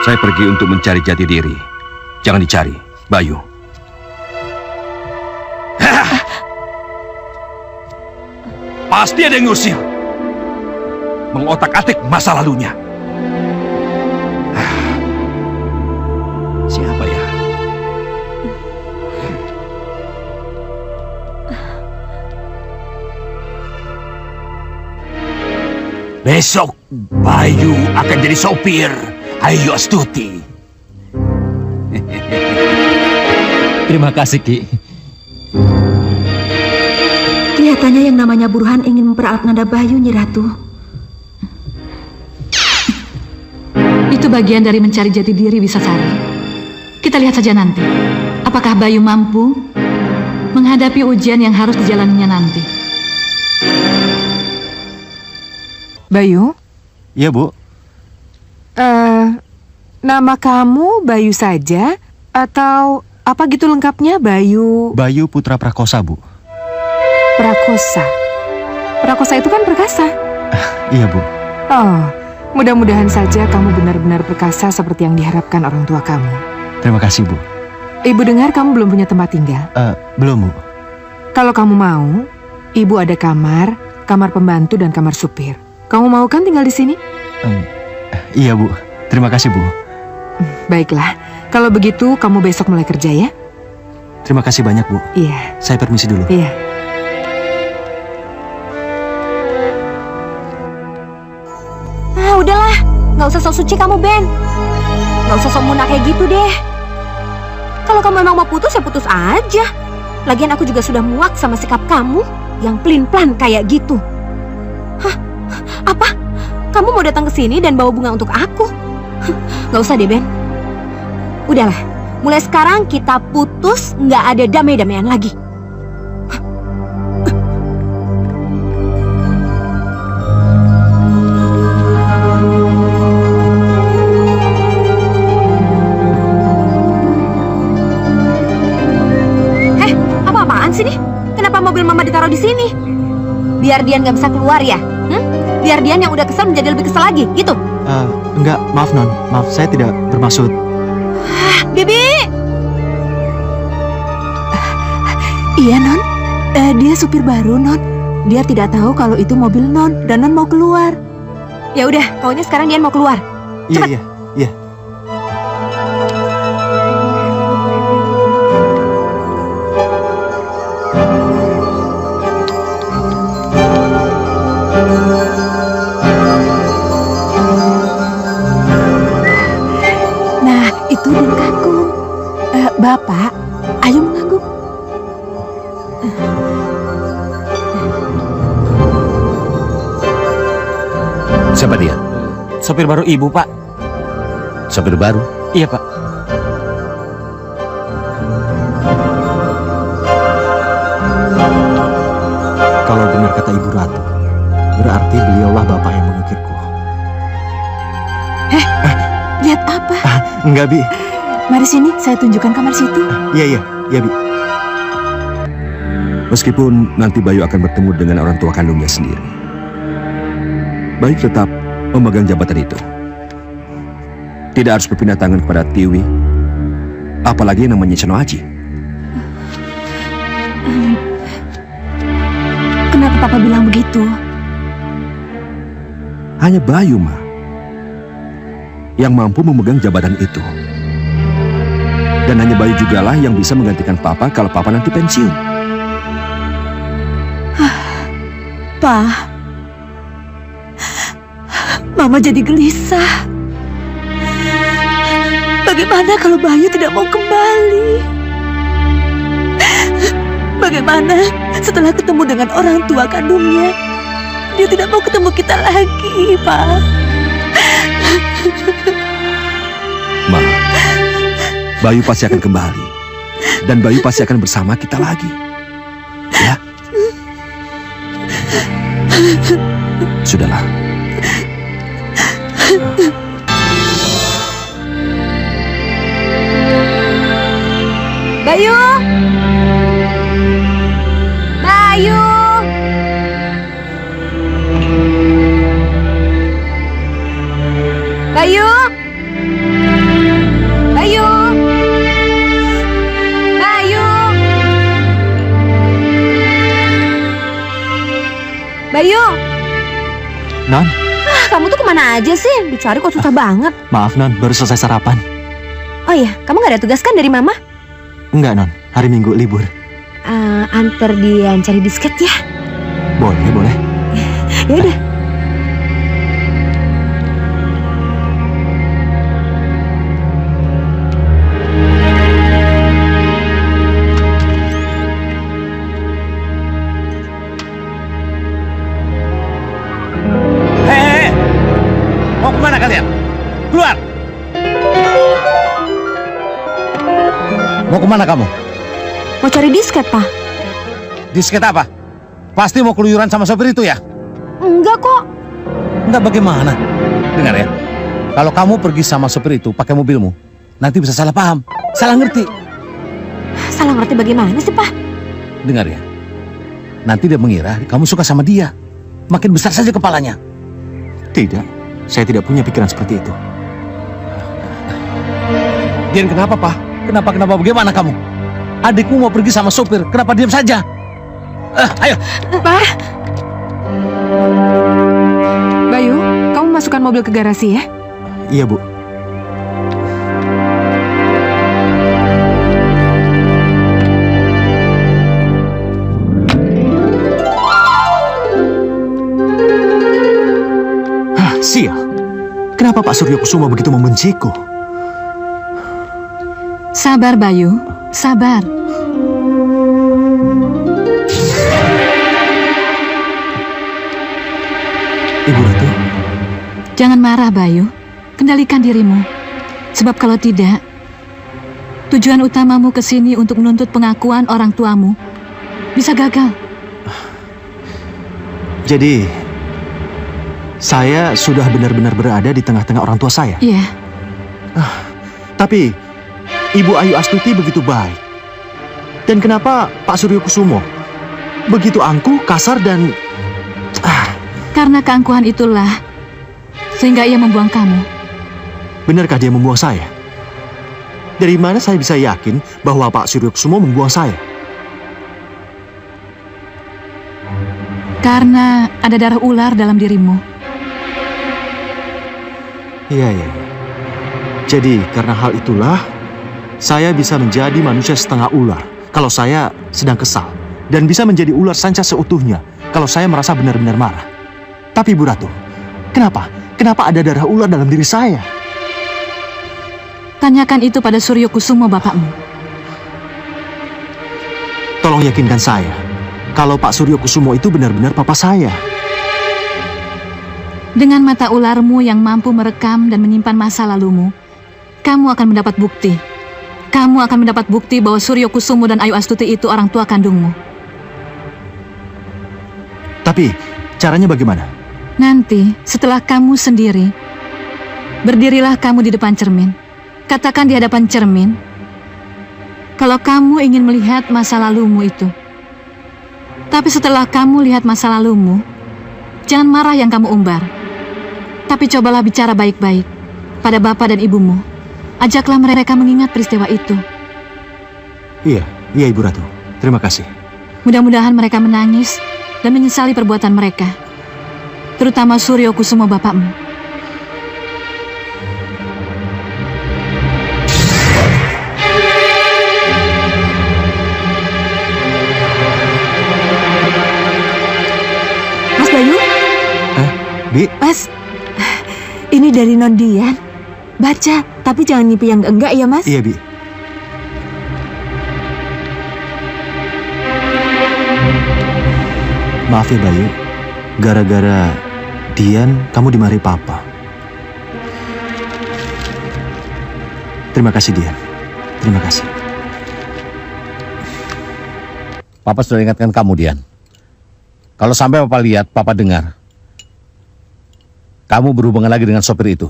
Saya pergi untuk mencari jati diri. Jangan dicari, Bayu. Pasti ada yang ngusir. Mengotak-atik masa lalunya. Siapa ya? Besok Bayu akan jadi sopir Ayu Astuti. Terima kasih, Ki. Kelihatannya yang namanya Burhan ingin memperalat nada Bayu, Nyi Ratu. Itu bagian dari mencari jati diri, Wisasari. Kita lihat saja nanti. Apakah Bayu mampu menghadapi ujian yang harus dijalaninya nanti. Bayu? Iya, Bu. Nama kamu Bayu saja atau apa gitu lengkapnya, Bayu? Bayu Putra Prakosa, Bu. Prakosa. Prakosa itu kan perkasa. Iya, Bu. Oh, mudah-mudahan saja kamu benar-benar perkasa seperti yang diharapkan orang tua kamu. Terima kasih, Bu. Ibu dengar kamu belum punya tempat tinggal. Belum, Bu. Kalau kamu mau, ibu ada kamar pembantu dan kamar supir. Kamu mau kan tinggal di sini? Iya, Bu. Terima kasih, Bu. Baiklah, kalau begitu kamu besok mulai kerja ya. Terima kasih banyak, Bu. Iya. Saya permisi dulu. Iya. Udahlah, nggak usah sok suci kamu, Ben. Nggak usah sok munak kayak gitu deh. Kalau kamu memang mau putus, ya putus aja. Lagian aku juga sudah muak sama sikap kamu yang pelin-pelan kayak gitu. Hah? Apa? Kamu mau datang ke sini dan bawa bunga untuk aku? Nggak usah deh, Ben. Udahlah, mulai sekarang kita putus, nggak ada damai-damaian lagi. Apa-apaan sih nih? Kenapa mobil Mama ditaruh di sini? Biar Dian nggak bisa keluar ya? Biar Dian yang udah kesel menjadi lebih kesel lagi, gitu? Enggak, maaf Non. Maaf, saya tidak bermaksud. Bibi! Iya, Non. Dia supir baru, Non. Dia tidak tahu kalau itu mobil Non dan Non mau keluar. Ya udah, pokoknya sekarang Dian mau keluar. Cepat. Iya. Nah, itu Den Kakung. Bapak, ayo mengangguk. Siapa dia? Sopir baru Ibu, Pak. Sopir baru? Iya, Pak. Kalau benar kata Ibu Ratu, berarti beliaulah bapak yang mengukirku. Lihat apa? Enggak, Bi. Mari sini, saya tunjukkan kamar situ. Iya, Bi. Meskipun nanti Bayu akan bertemu dengan orang tua kandungnya sendiri, Bayu tetap memegang jabatan itu. Tidak harus berpindah tangan kepada Tiwi, apalagi yang namanya Seno Aji. Kenapa Papa bilang begitu? Hanya Bayu, Ma, yang mampu memegang jabatan itu. Dan hanya Bayu jugalah yang bisa menggantikan Papa kalau Papa nanti pensiun. Pa, Mama jadi gelisah. Bagaimana kalau Bayu tidak mau kembali? Bagaimana setelah ketemu dengan orang tua kandungnya? Dia tidak mau ketemu kita lagi, Pak. Ma, Bayu pasti akan kembali. Dan Bayu pasti akan bersama kita lagi. Ya? Sudahlah. Bayu! Bayu! Bayu! Bayu! Bayu! Bayu! Non, Kamu tuh kemana aja sih? Dicari kok susah banget. maaf Non, baru selesai sarapan. Oh iya, kamu gak ada tugas kan dari Mama? Enggak Non, hari Minggu libur. Antar dia cari disket ya. Boleh, boleh. Ya udah. Hei, mau kemana kalian? Keluar! Mau kemana kamu? Mau cari disket, Pak. Disket apa? Pasti mau keluyuran sama sopir itu ya? Enggak kok. Enggak bagaimana? Dengar ya, kalau kamu pergi sama sopir itu pakai mobilmu, nanti bisa salah paham, salah ngerti. Salah ngerti bagaimana sih, Pak? Dengar ya, nanti dia mengira kamu suka sama dia. Makin besar saja kepalanya. Tidak, saya tidak punya pikiran seperti itu. Dian, kenapa, Pak? Kenapa bagaimana kamu? Adikmu mau pergi sama sopir, kenapa diam saja? Ayo. Pak. Bayu, kamu masukkan mobil ke garasi ya. Iya, Bu. Sial. Kenapa Pak Suryo Kusumo begitu membenciku? Sabar, Bayu. Sabar. Ibu Ratu. Jangan marah, Bayu. Kendalikan dirimu. Sebab kalau tidak, tujuan utamamu ke sini untuk menuntut pengakuan orang tuamu bisa gagal. Jadi, saya sudah benar-benar berada di tengah-tengah orang tua saya. Iya. Tapi, Ibu Ayu Astuti begitu baik. Dan kenapa Pak Suryo Kusumo begitu angkuh, kasar, dan... Karena keangkuhan itulah sehingga ia membuang kamu. Benarkah dia membuang saya? Dari mana saya bisa yakin bahwa Pak Suryo Kusumo membuang saya? Karena ada darah ular dalam dirimu. Iya. Jadi, karena hal itulah, saya bisa menjadi manusia setengah ular kalau saya sedang kesal. Dan bisa menjadi ular sanca seutuhnya kalau saya merasa benar-benar marah. Tapi Bu Ratu, kenapa? Kenapa ada darah ular dalam diri saya? Tanyakan itu pada Suryo Kusumo, bapakmu. Tolong yakinkan saya, kalau Pak Suryo Kusumo itu benar-benar papa saya. Dengan mata ularmu yang mampu merekam dan menyimpan masa lalumu, kamu akan mendapat bukti. Kamu akan mendapat bukti bahwa Suryo Kusumo dan Ayu Astuti itu orang tua kandungmu. Tapi, caranya bagaimana? Nanti, setelah kamu sendiri, berdirilah kamu di depan cermin. Katakan di hadapan cermin, kalau kamu ingin melihat masa lalumu itu. Tapi setelah kamu lihat masa lalumu, jangan marah yang kamu umbar. Tapi cobalah bicara baik-baik pada bapak dan ibumu. Ajaklah mereka mengingat peristiwa itu. Iya Ibu Ratu. Terima kasih. Mudah-mudahan mereka menangis dan menyesali perbuatan mereka. Terutama Suryo Kusumo bapakmu. Mas Bayu? Bi? Mas, ini dari Non Dian. Baca, tapi jangan nipu yang enggak ya, Mas? Iya, Bi. Maaf ya Bayu, gara-gara Dian kamu dimarahi Papa. Terima kasih Dian, terima kasih. Papa sudah ingatkan kamu, Dian. Kalau sampai Papa lihat, Papa dengar, kamu berhubungan lagi dengan sopir itu,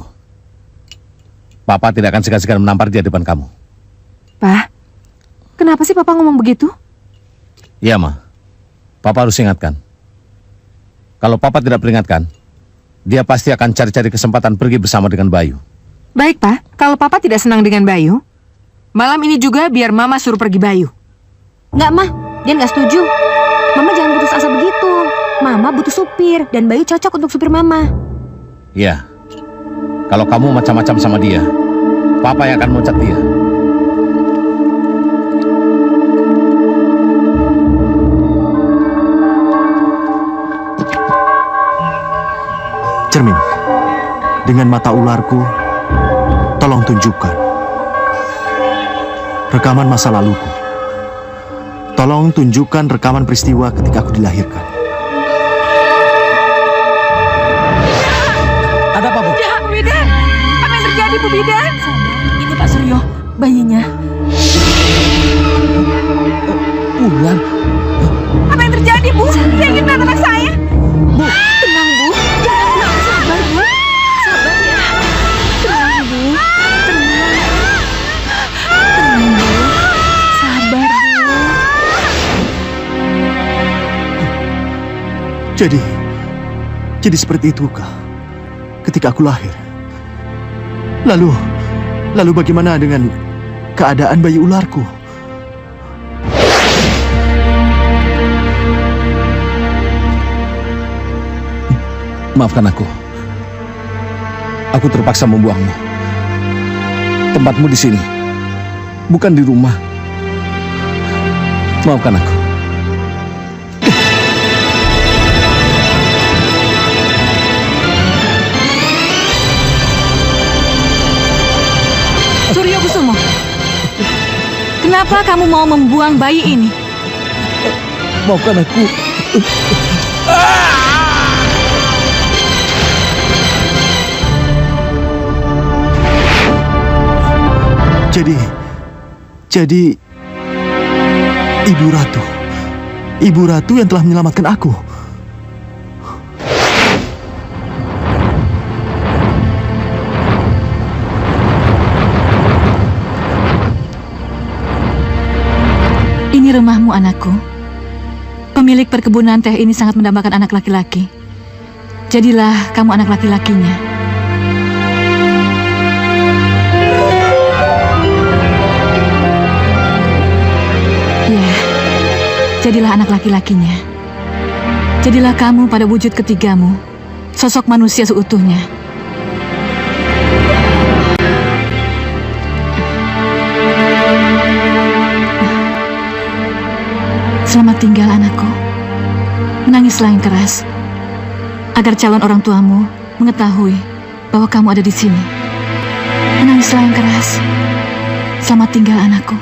Papa tidak akan segan-segan menampar dia depan kamu. Pak, kenapa sih Papa ngomong begitu? Iya, Ma. Papa harus ingatkan. Kalau Papa tidak peringatkan, dia pasti akan cari-cari kesempatan pergi bersama dengan Bayu. Baik, Pak. Kalau Papa tidak senang dengan Bayu, malam ini juga biar Mama suruh pergi Bayu. Nggak, Mah. Dia nggak setuju. Mama jangan putus asa begitu. Mama butuh supir, dan Bayu cocok untuk supir Mama. Iya. Kalau kamu macam-macam sama dia, Papa yang akan mecat dia. Cermin, dengan mata ularku, tolong tunjukkan rekaman masa laluku. Tolong tunjukkan rekaman peristiwa ketika aku dilahirkan. Ada apa, Bu? Ya, Bu Bidan. Apa yang terjadi, Bu Bidan? Ini Pak Suryo, bayinya. Ular? Apa yang terjadi, Bu? Dia ingin melihat anak saya. Bu, tenang, Bu. Jangan sabar, Bu. Sabar ya. Tenang, Bu. Tenang. Tenang, Bu. Sabar, Bu. Jadi seperti itu kah? Ketika aku lahir. Lalu bagaimana dengan keadaan bayi ularku? Maafkan aku. Aku terpaksa membuangmu. Tempatmu di sini, bukan di rumah. Maafkan aku. Suryo Kusumo, kenapa kamu mau membuang bayi ini? Maafkan aku. Jadi Ibu Ratu yang telah menyelamatkan aku. Ini rumahmu, anakku. Pemilik perkebunan teh ini sangat mendambakan anak laki-laki. Jadilah kamu anak laki-lakinya. Ya, jadilah anak laki-lakinya. Jadilah kamu pada wujud ketigamu, sosok manusia seutuhnya. Selamat tinggal, anakku. Menangislah yang keras, agar calon orang tuamu mengetahui bahwa kamu ada di sini. Menangislah yang keras. Selamat tinggal, anakku.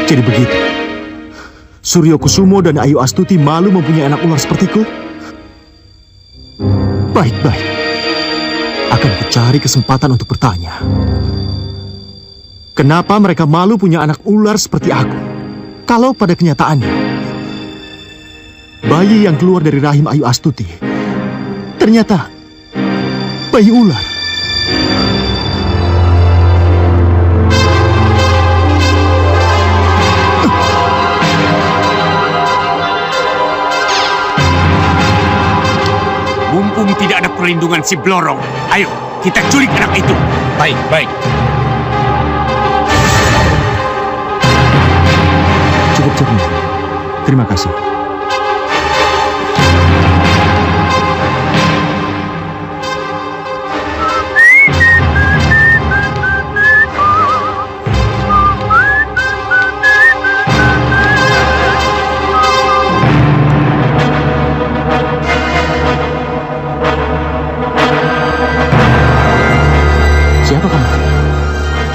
Jadi begitu, Suryo Kusumo dan Ayu Astuti malu mempunyai anak ular sepertiku? Baik. Akan kucari kesempatan untuk bertanya. Kenapa mereka malu punya anak ular seperti aku? Kalau pada kenyataannya, bayi yang keluar dari rahim Ayu Astuti ternyata bayi ular. Mumpung tidak ada perlindungan si Blorong, ayo kita culik anak itu. Baik. Cukup Cermin. Terima kasih.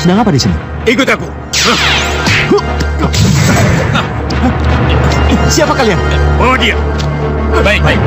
sedang apa di sini? Ikut aku. Siapa kalian? Bawa dia. Baik, baik.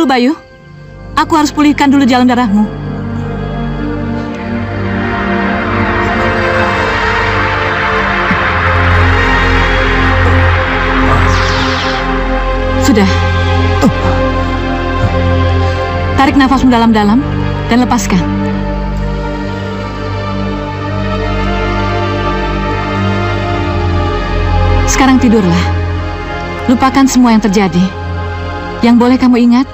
Bayu, aku harus pulihkan dulu jalan darahmu. Sudah. Tarik nafasmu dalam-dalam dan lepaskan. Sekarang tidurlah. Lupakan semua yang terjadi. Yang boleh kamu ingat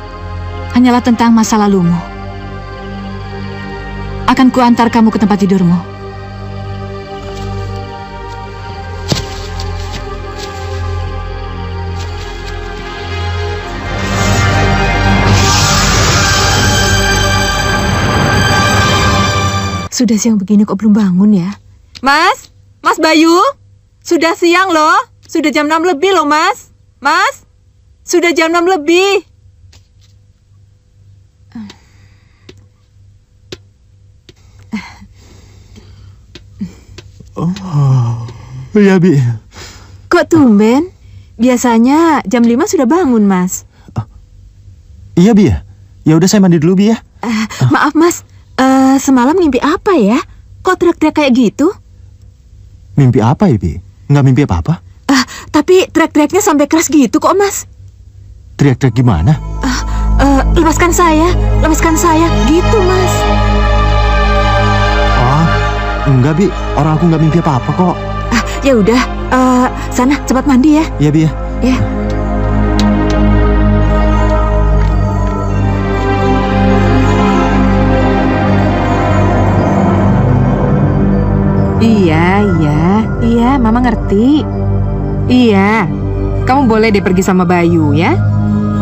hanyalah tentang masa lalumu. Akan kuantar kamu ke tempat tidurmu. Sudah siang begini kok belum bangun ya? Mas Bayu, sudah siang loh. Sudah jam 6 lebih loh, Mas. Mas, sudah jam 6 lebih. Oh, iya, Bi. Kok tumben? Biasanya jam 5 sudah bangun, Mas. Iya, Bi ya. Ya udah saya mandi dulu, Bi ya. Maaf, Mas. Semalam mimpi apa ya? Kok teriak-teriak kayak gitu? Mimpi apa ya, Bi? Nggak mimpi apa-apa. Tapi teriak-teriaknya sampai keras gitu kok, Mas. Teriak-teriak gimana? Lepaskan saya, gitu, Mas. Enggak, Bi. Orang aku nggak mimpi apa-apa kok. Ya udah, sana cepat mandi ya. Iya, Bi ya. Ya. Iya, Mama ngerti. Iya, kamu boleh deh pergi sama Bayu ya.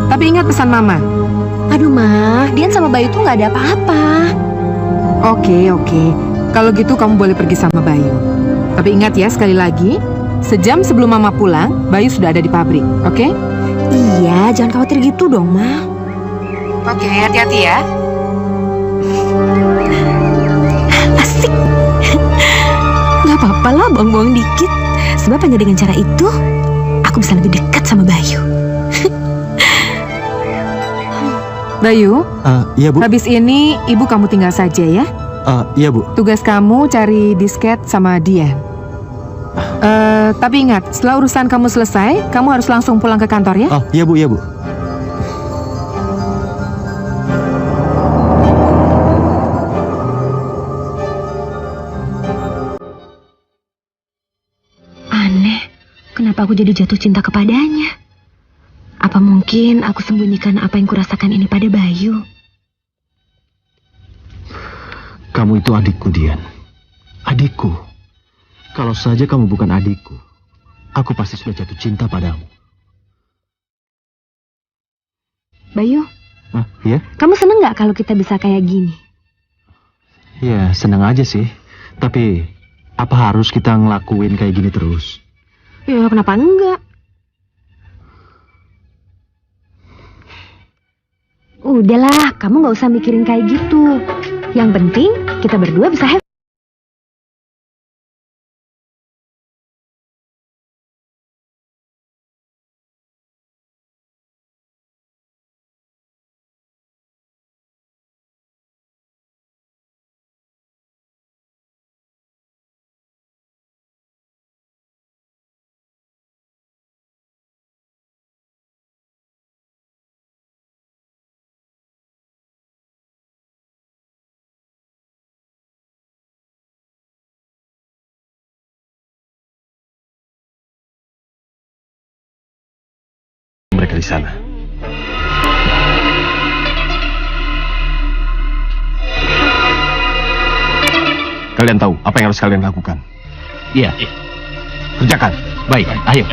Tapi ingat pesan Mama. Aduh, Ma, Dian sama Bayu tuh nggak ada apa-apa. Oke. Kalau gitu kamu boleh pergi sama Bayu. Tapi ingat ya, sekali lagi, sejam sebelum Mama pulang, Bayu sudah ada di pabrik, oke? Iya, jangan khawatir gitu dong, Ma. Oke, hati-hati ya. Asik. Gak apa-apa lah buang-buang dikit. Sebab hanya dengan cara itu, aku bisa lebih dekat sama Bayu. Bayu, iya, Bu. habis ini ibu kamu tinggal saja ya. Iya, Bu. Tugas kamu cari disket sama Dian. Tapi ingat, setelah urusan kamu selesai, kamu harus langsung pulang ke kantor ya. Iya, Bu. kenapa aku jadi jatuh cinta kepadanya. Apa mungkin aku sembunyikan apa yang kurasakan ini pada Bayu? Kamu itu adikku, Dian. Adikku. Kalau saja kamu bukan adikku, aku pasti sudah jatuh cinta padamu. Bayu, Hah, ya? kamu seneng gak kalau kita bisa kayak gini? Ya, senang aja sih. Tapi, apa harus kita ngelakuin kayak gini terus? Ya, kenapa enggak? Udahlah, kamu gak usah mikirin kayak gitu. Yang penting, kita berdua bisa have. Mereka di sana. Kalian tahu apa yang harus kalian lakukan? Iya. Kerjakan. Baik, ayo.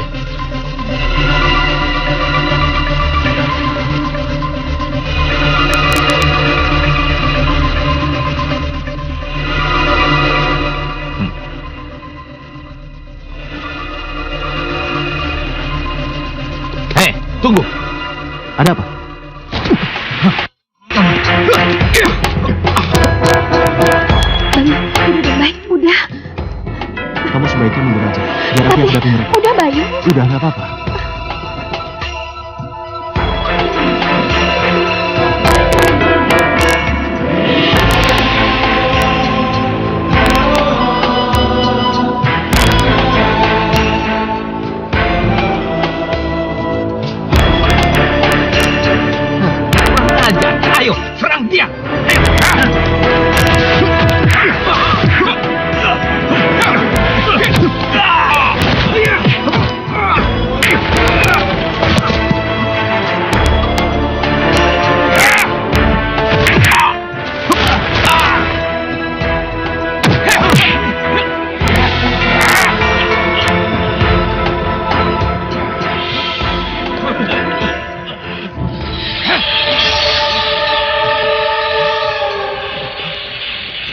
Tunggu. Ada apa? Baik, udah. Kamu sebaiknya mundur aja. Biar aku yang hadapin mereka. Udah, Bayu. Udah, nggak apa-apa. Ayo, serang dia!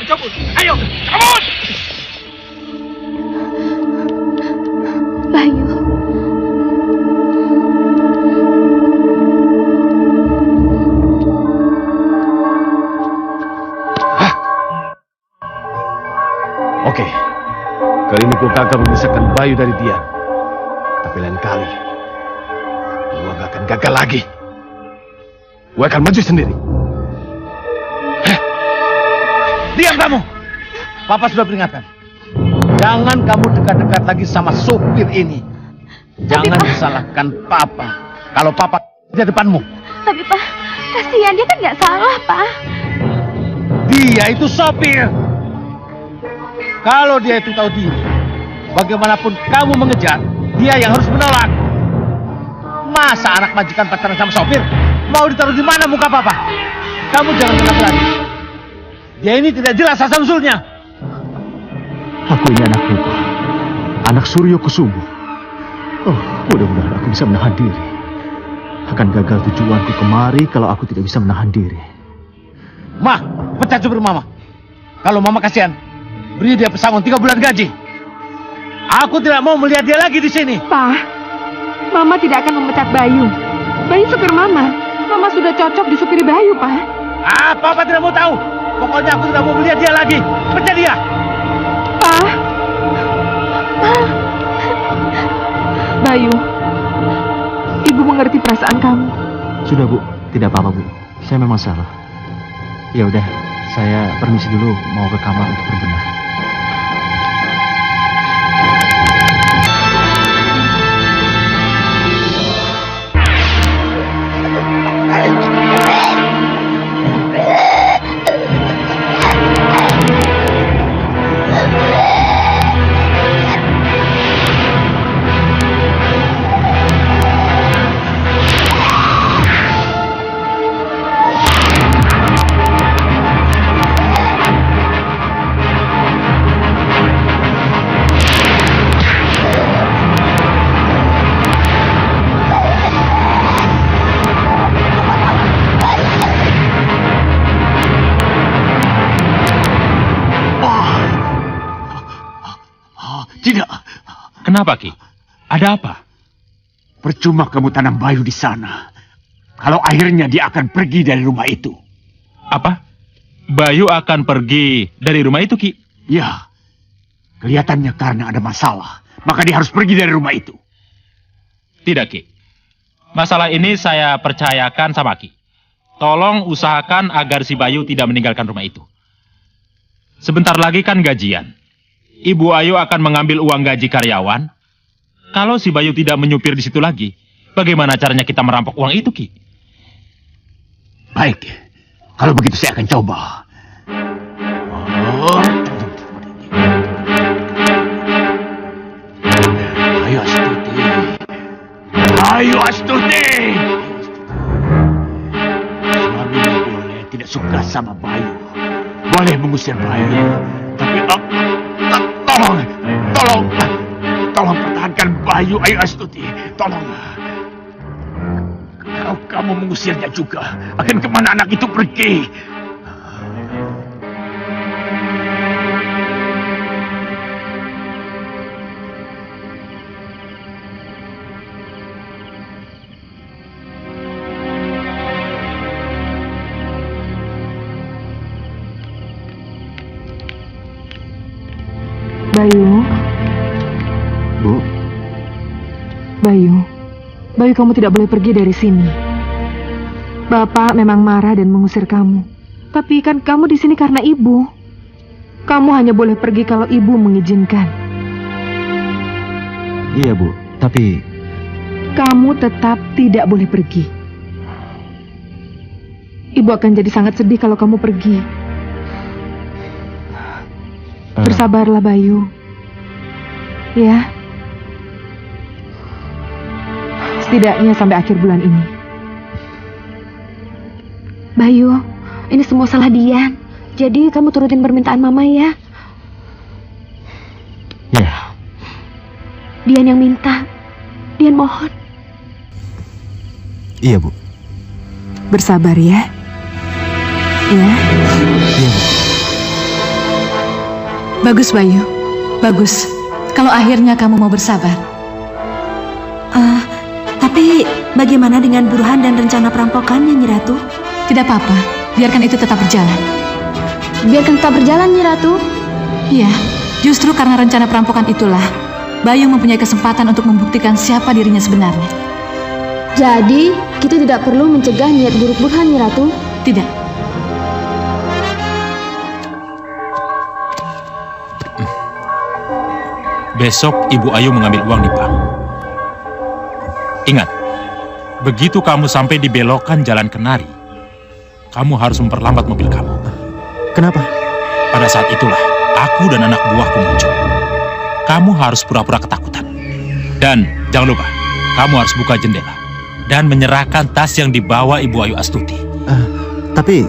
Ayo, cabut! Bayu. Oke, kali ini gue gagal memisahkan Bayu dari Dian. Tapi lain kali, gue gak akan gagal lagi. Gue akan maju sendiri. Diam kamu! Papa sudah peringatkan. Jangan kamu dekat-dekat lagi sama sopir ini. Jangan salahkan Papa. Kalau Papa di depanmu. Tapi Pak, kasihan dia kan nggak salah, Pak. Dia itu sopir. Kalau dia itu tahu diri, bagaimanapun kamu mengejar, dia yang harus menolak. Masa anak majikan pacaran sama sopir? Mau ditaruh di mana muka Papa? Kamu jangan kenapa lagi. Dia ini tidak jelas asal-usulnya. Aku ini anak Muka, anak Suryo Kusumo. Oh, mudah-mudahan aku bisa menahan diri. Akan gagal tujuanku kemari kalau aku tidak bisa menahan diri. Ma, pecat supir Mama. Kalau Mama kasihan, beri dia pesangon 3 bulan gaji. Aku tidak mau melihat dia lagi di sini. Pak, Mama tidak akan memecat Bayu. Bayu supir Mama. Mama sudah cocok disupiri Bayu, Pak. Ah, Papa tidak mau tahu. Pokoknya aku tidak mau melihat dia lagi. Pecat dia. Pak. Pak. Bayu. Ibu mengerti perasaan kamu. Sudah, Bu. Tidak apa-apa, Bu. Saya memang salah. Ya udah, saya permisi dulu mau ke kamar untuk berbenah. Tidak. Kenapa, Ki? Ada apa? Percuma kamu tanam Bayu di sana. Kalau akhirnya dia akan pergi dari rumah itu. Apa? Bayu akan pergi dari rumah itu, Ki? Ya. Kelihatannya karena ada masalah. Maka dia harus pergi dari rumah itu. Tidak, Ki. Masalah ini saya percayakan sama Ki. Tolong usahakan agar si Bayu tidak meninggalkan rumah itu. Sebentar lagi kan gajian. Ibu Ayu akan mengambil uang gaji karyawan. Kalau si Bayu tidak menyupir di situ lagi, bagaimana caranya kita merampok uang itu, Ki? Baik. Kalau begitu saya akan coba. Ayo Astuti. Ayo Astuti. Suaminya boleh tidak suka sama Bayu. Boleh mengusir Bayu. Tapi tolong pertahankan Bayu. Ayo Astuti. Tolong. Kalau kamu mengusirnya juga, akan kemana anak itu pergi? Bayu. Bu. Bayu, kamu tidak boleh pergi dari sini. Bapak memang marah dan mengusir kamu. Tapi kan kamu di sini karena ibu. Kamu hanya boleh pergi kalau ibu mengizinkan. Iya, Bu. Tapi Kamu tetap tidak boleh pergi. Ibu akan jadi sangat sedih kalau kamu pergi. Bersabarlah, Bayu. Ya. Setidaknya sampai akhir bulan ini. Bayu, ini semua salah Dian. Jadi kamu turutin permintaan Mama ya. Ya. Dian yang minta. Dian mohon. Iya, Bu. Bersabar ya. Ya. Iya, Bu. Bagus, Bayu. Bagus. Kalau akhirnya kamu mau bersabar. Tapi bagaimana dengan Burhan dan rencana perampokannya, Nyi Ratu? Tidak apa-apa. Biarkan itu tetap berjalan. Biarkan tetap berjalan, Nyi Ratu. Iya. Justru karena rencana perampokan itulah Bayu mempunyai kesempatan untuk membuktikan siapa dirinya sebenarnya. Jadi, kita tidak perlu mencegah niat buruk Burhan, Nyi Ratu? Tidak. Besok Ibu Ayu mengambil uang di bank. Ingat, begitu kamu sampai di belokan Jalan Kenari, kamu harus memperlambat mobil kamu. Kenapa? Pada saat itulah, aku dan anak buahku muncul. Kamu harus pura-pura ketakutan. Dan jangan lupa, kamu harus buka jendela dan menyerahkan tas yang dibawa Ibu Ayu Astuti. Tapi...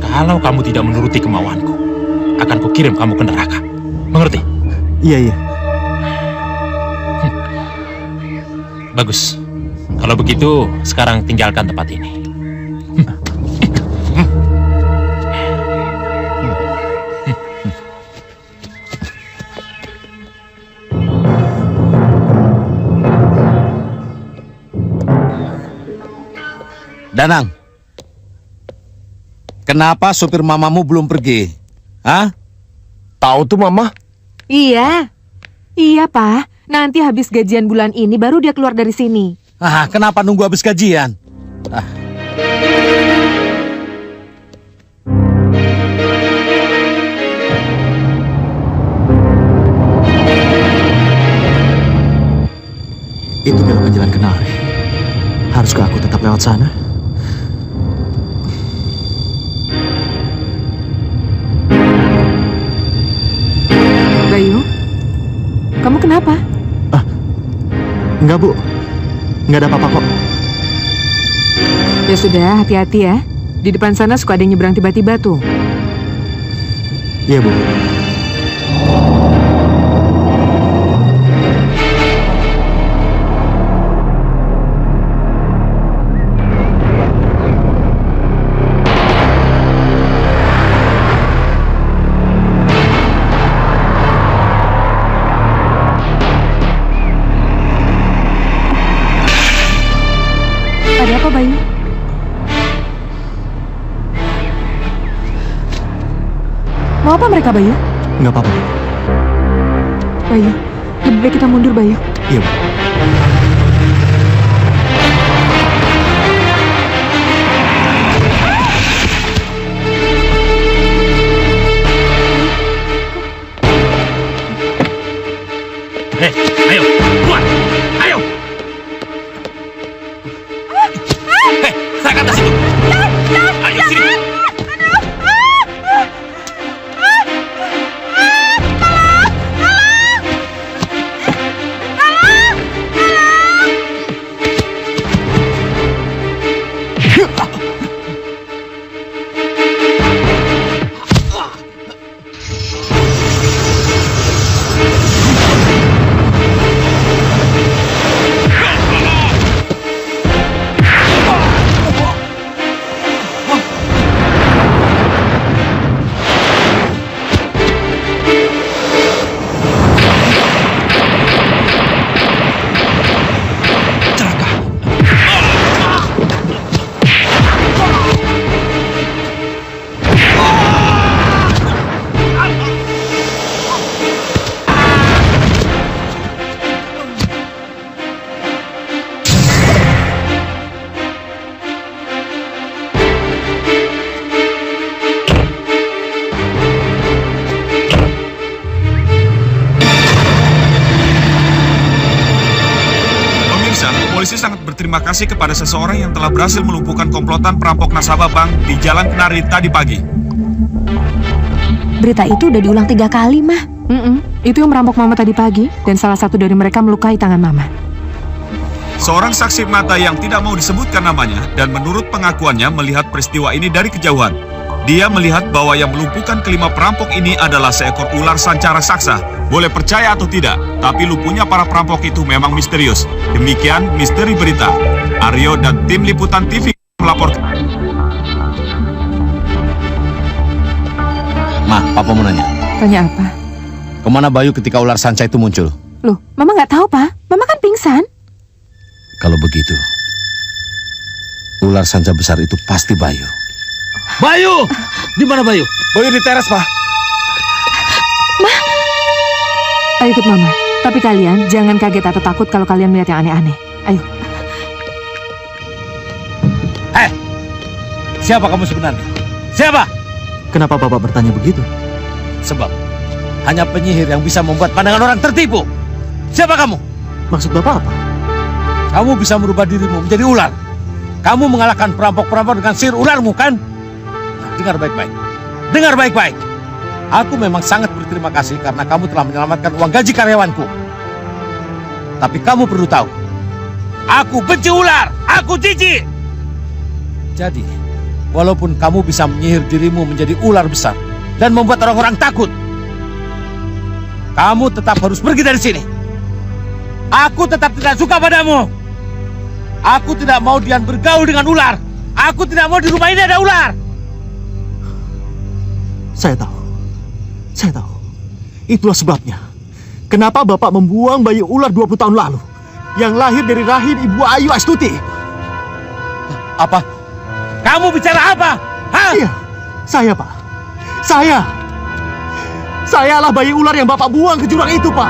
Kalau kamu tidak menuruti kemauanku, akan kukirim kamu ke neraka. Mengerti? Iya, iya. Bagus. Kalau begitu, sekarang tinggalkan tempat ini. Danang, kenapa supir mamamu belum pergi? Hah? Tahu tuh Mama? Iya. Iya, Pak. Nanti habis gajian bulan ini baru dia keluar dari sini. Kenapa nunggu habis gajian? Itu belokan Jalan Kenari. Haruskah aku tetap lewat sana? Bayu, kamu kenapa? Enggak, Bu. Enggak ada apa-apa kok. Ya sudah, hati-hati ya. Di depan sana suka ada yang nyebrang tiba-tiba tuh. Iya, Bu. Mau apa mereka, Bayu? Nggak apa-apa. Bayu, lebih baik kita mundur, Bayu. Iya, Bu. Ayo, keluar! Ayo! Saya ke atas itu! Ayo, sini! Polisi sangat berterima kasih kepada seseorang yang telah berhasil melumpuhkan komplotan perampok nasabah bank di Jalan Kenari tadi pagi. Berita itu udah diulang 3 kali, Mah. Itu yang merampok Mama tadi pagi, dan salah satu dari mereka melukai tangan Mama. Seorang saksi mata yang tidak mau disebutkan namanya dan menurut pengakuannya melihat peristiwa ini dari kejauhan. Dia melihat bahwa yang melumpuhkan kelima perampok ini adalah seekor ular sanca raksasa. Boleh percaya atau tidak, tapi lumpuhnya para perampok itu memang misterius. Demikian misteri berita. Aryo dan tim liputan TV melaporkan. Ma, Papa mau nanya. Tanya apa? Kemana Bayu ketika ular sanca itu muncul? Loh, Mama nggak tahu, Pak. Mama kan pingsan. Kalau begitu, ular sanca besar itu pasti Bayu. Bayu! Di mana Bayu? Bayu di teras, Pak. Ayo ikut Mama. Tapi kalian jangan kaget atau takut kalau kalian melihat yang aneh-aneh. Ayo. Hei! Siapa kamu sebenarnya? Siapa? Kenapa Bapak bertanya begitu? Sebab hanya penyihir yang bisa membuat pandangan orang tertipu. Siapa kamu? Maksud Bapak apa? Kamu bisa merubah dirimu menjadi ular. Kamu mengalahkan perampok-perampok dengan sihir ularmu, kan? Dengar baik-baik. Dengar baik-baik. Aku memang sangat berterima kasih karena kamu telah menyelamatkan uang gaji karyawanku. Tapi kamu perlu tahu, aku benci ular. Aku jijik. Jadi, walaupun kamu bisa menyihir dirimu menjadi ular besar dan membuat orang-orang takut, kamu tetap harus pergi dari sini. Aku tetap tidak suka padamu. Aku tidak mau Dian bergaul dengan ular. Aku tidak mau di rumah ini ada ular. Saya tahu. Itulah sebabnya. Kenapa Bapak membuang bayi ular 20 tahun lalu yang lahir dari rahim Ibu Ayu Astuti. Apa? Kamu bicara apa? Hah? Iya, saya, Pak. Sayalah bayi ular yang Bapak buang ke jurang itu, Pak.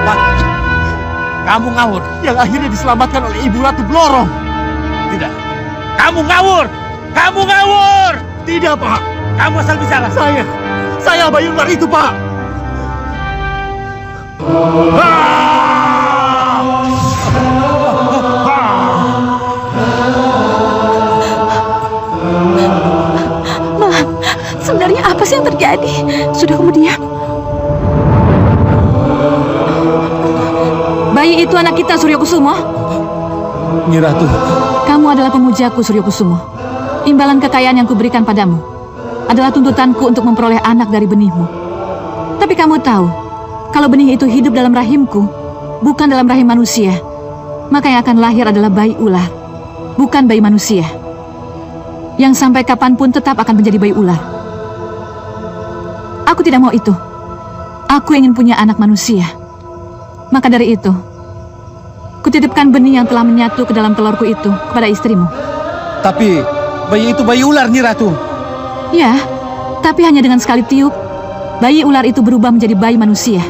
Apa? Kamu ngawur. Yang akhirnya diselamatkan oleh Ibu Ratu Blorong. Tidak. Kamu ngawur. Kamu ngawur. Tidak, Pak. Kamu asal bicara. Saya bayi ular itu, Pak. Ma, sebenarnya apa sih yang terjadi? Sudah, kamu diam. Bayi itu anak kita, Suryo Kusumo. Nyi Ratu. Kamu adalah pemujaku, Suryo Kusumo. Imbalan kekayaan yang kuberikan padamu adalah tuntutanku untuk memperoleh anak dari benihmu. Tapi kamu tahu, kalau benih itu hidup dalam rahimku, bukan dalam rahim manusia, maka yang akan lahir adalah bayi ular, bukan bayi manusia. Yang sampai kapanpun tetap akan menjadi bayi ular. Aku tidak mau itu. Aku ingin punya anak manusia. Maka dari itu, kutitipkan benih yang telah menyatu ke dalam telurku itu kepada istrimu. Tapi bayi itu bayi ular, Nyi Ratu. Ya, tapi hanya dengan sekali tiup, bayi ular itu berubah menjadi bayi manusia.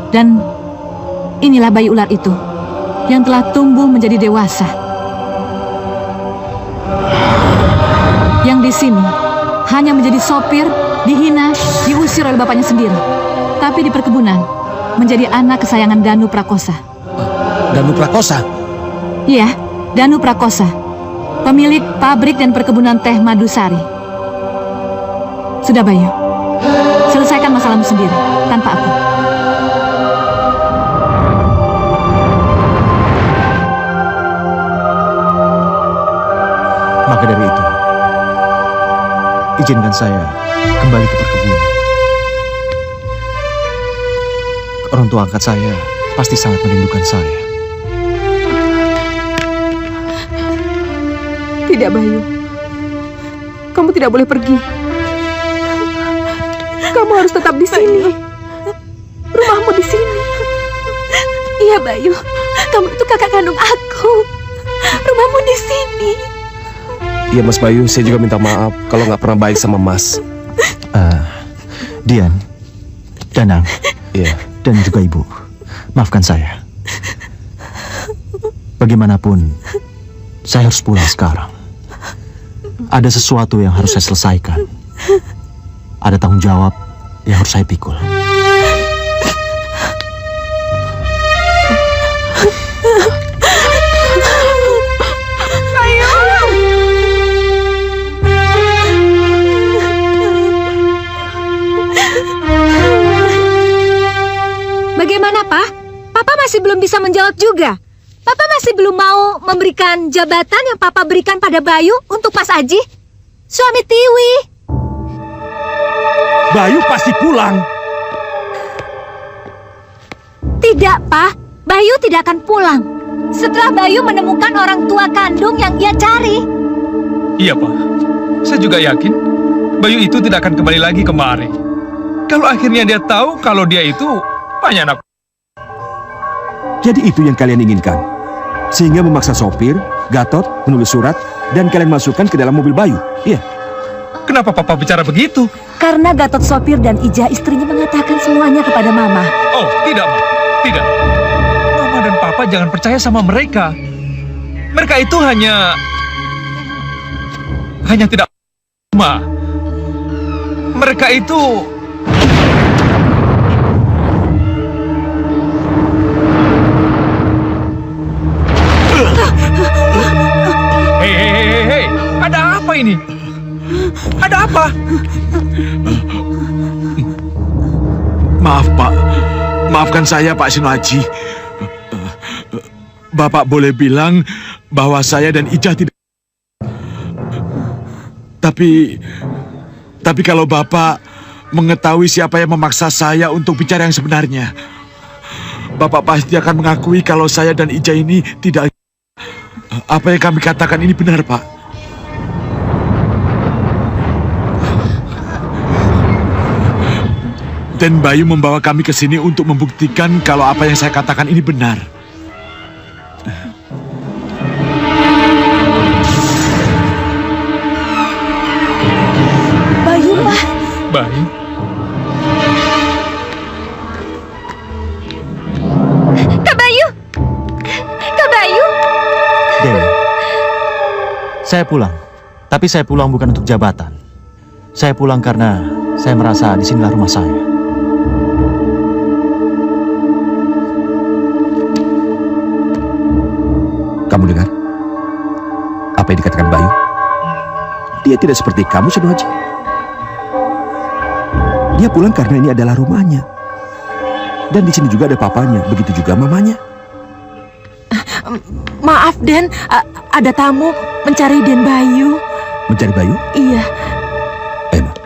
Dan inilah bayi ular itu yang telah tumbuh menjadi dewasa. Yang di sini hanya menjadi sopir, dihina, diusir oleh bapaknya sendiri. Tapi di perkebunan menjadi anak kesayangan Danu Prakosa. Danu Prakosa? Iya, Danu Prakosa, pemilik pabrik dan perkebunan teh Madusari. Sudah, Bayu. Selesaikan masalahmu sendiri, tanpa aku. Maka dari itu, izinkan saya kembali ke perkebunan. Orang tua angkat saya pasti sangat merindukan saya. Tidak, Bayu. Kamu tidak boleh pergi. Kamu harus tetap di sini. Rumahmu di sini. Iya, Bayu. Kamu itu kakak kandung aku. Rumahmu di sini. Iya, Mas Bayu, saya juga minta maaf kalau nggak pernah baik sama Mas. Dian, Danang, Iya. dan juga Ibu, maafkan saya. Bagaimanapun, saya harus pulang sekarang. Ada sesuatu yang harus saya selesaikan. Ada tanggung jawab yang harus saya pikul. Bagaimana, Pak? Papa masih belum bisa menjawab juga. Papa masih belum mau memberikan jabatan yang Papa berikan pada Bayu untuk Mas Aji, suami Tiwi. Bayu pasti pulang. Tidak, Pak. Bayu tidak akan pulang. Setelah Bayu menemukan orang tua kandung yang ia cari. Iya, Pak. Saya juga yakin Bayu itu tidak akan kembali lagi kemari. Kalau akhirnya dia tahu kalau dia itu banyak anak. Jadi itu yang kalian inginkan? Sehingga memaksa sopir, Gatot, menulis surat, dan kalian masukkan ke dalam mobil Bayu? Iya. Kenapa Papa bicara begitu? Karena Gatot sopir dan Ija istrinya mengatakan semuanya kepada Mama. Oh, tidak, Ma. Tidak. Mama dan Papa jangan percaya sama mereka. Mereka itu hanya tidak Ma. Mereka itu Hei, ada apa ini? Ada apa? Maaf, Pak. Maafkan saya, Pak Sinoaji. Bapak boleh bilang bahwa saya dan Ija tidak... Tapi kalau Bapak mengetahui siapa yang memaksa saya untuk bicara yang sebenarnya, Bapak pasti akan mengakui kalau saya dan Ija ini tidak... Apa yang kami katakan ini benar, Pak. Dan Bayu membawa kami ke sini untuk membuktikan kalau apa yang saya katakan ini benar. Bayu, Pak. Bayu. Kak Bayu! Kak Bayu! Dewi, saya pulang. Tapi saya pulang bukan untuk jabatan. Saya pulang karena saya merasa disinilah rumah saya. Kamu dengar? Apa yang dikatakan Bayu? Dia tidak seperti kamu, Sinoaji. Dia pulang karena ini adalah rumahnya. Dan di sini juga ada papanya, begitu juga mamanya. Maaf, Den. Ada tamu mencari Den Bayu. Mencari Bayu? Iya. Emang.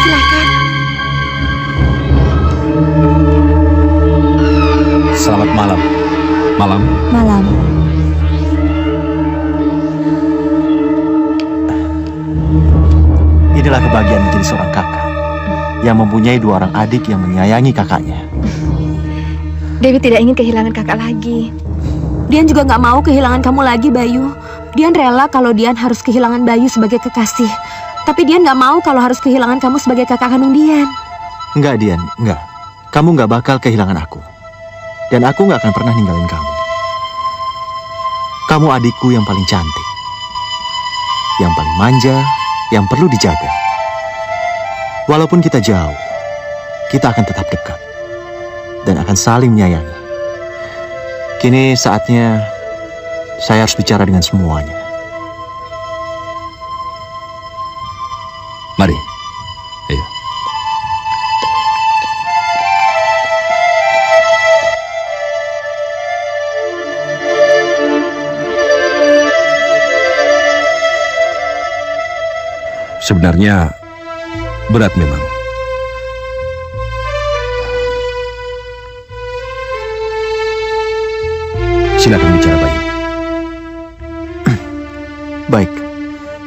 Silakan. Selamat malam. Malam. Malam. Inilah kebahagiaan menjadi seorang kakak yang mempunyai dua orang adik yang menyayangi kakaknya. Dewi tidak ingin kehilangan kakak lagi. Dian juga nggak mau kehilangan kamu lagi, Bayu. Dian rela kalau Dian harus kehilangan Bayu sebagai kekasih. Tapi Dian nggak mau kalau harus kehilangan kamu sebagai kakak kandung Dian. Enggak, Dian, enggak. Kamu nggak bakal kehilangan aku. Dan aku nggak akan pernah ninggalin kamu. Kamu adikku yang paling cantik. Yang paling manja, yang perlu dijaga. Walaupun kita jauh, kita akan tetap dekat. Dan akan saling menyayangi. Kini saatnya saya harus bicara dengan semuanya. Mari. Ayo. Sebenarnya berat memang. Silakan bicara, Bayu. Baik,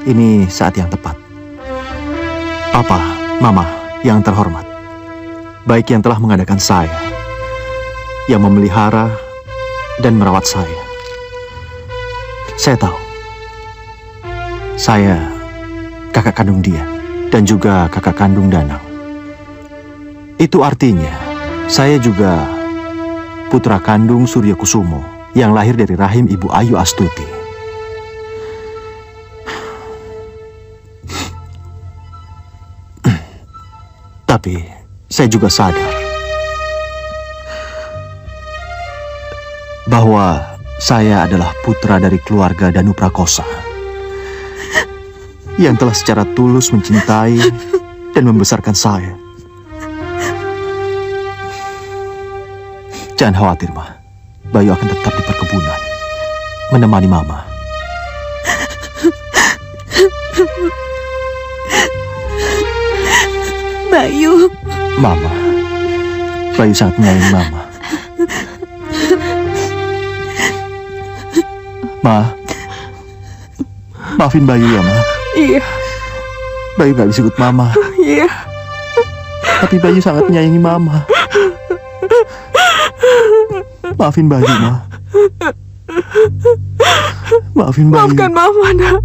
ini saat yang tepat. Papa, Mama yang terhormat, baik yang telah mengadakan saya, yang memelihara dan merawat saya. Saya tahu, saya kakak kandung Dian dan juga kakak kandung Danang. Itu artinya, saya juga putra kandung Surya Kusumo yang lahir dari rahim Ibu Ayu Astuti. Tapi saya juga sadar bahwa saya adalah putra dari keluarga Danu Prakosa yang telah secara tulus mencintai dan membesarkan saya. Jangan khawatir, Ma. Bayu akan tetap di perkebunan menemani Mama. Bayu. Mama, Bayu sangat menyayangi Mama. Ma, maafin Bayu ya, Ma. Iya. Bayu gak bisa ikut Mama. Iya. Tapi Bayu sangat menyayangi Mama. Maafin Bayu, Ma. Maafin Bayu. Maafkan Mama, Nak.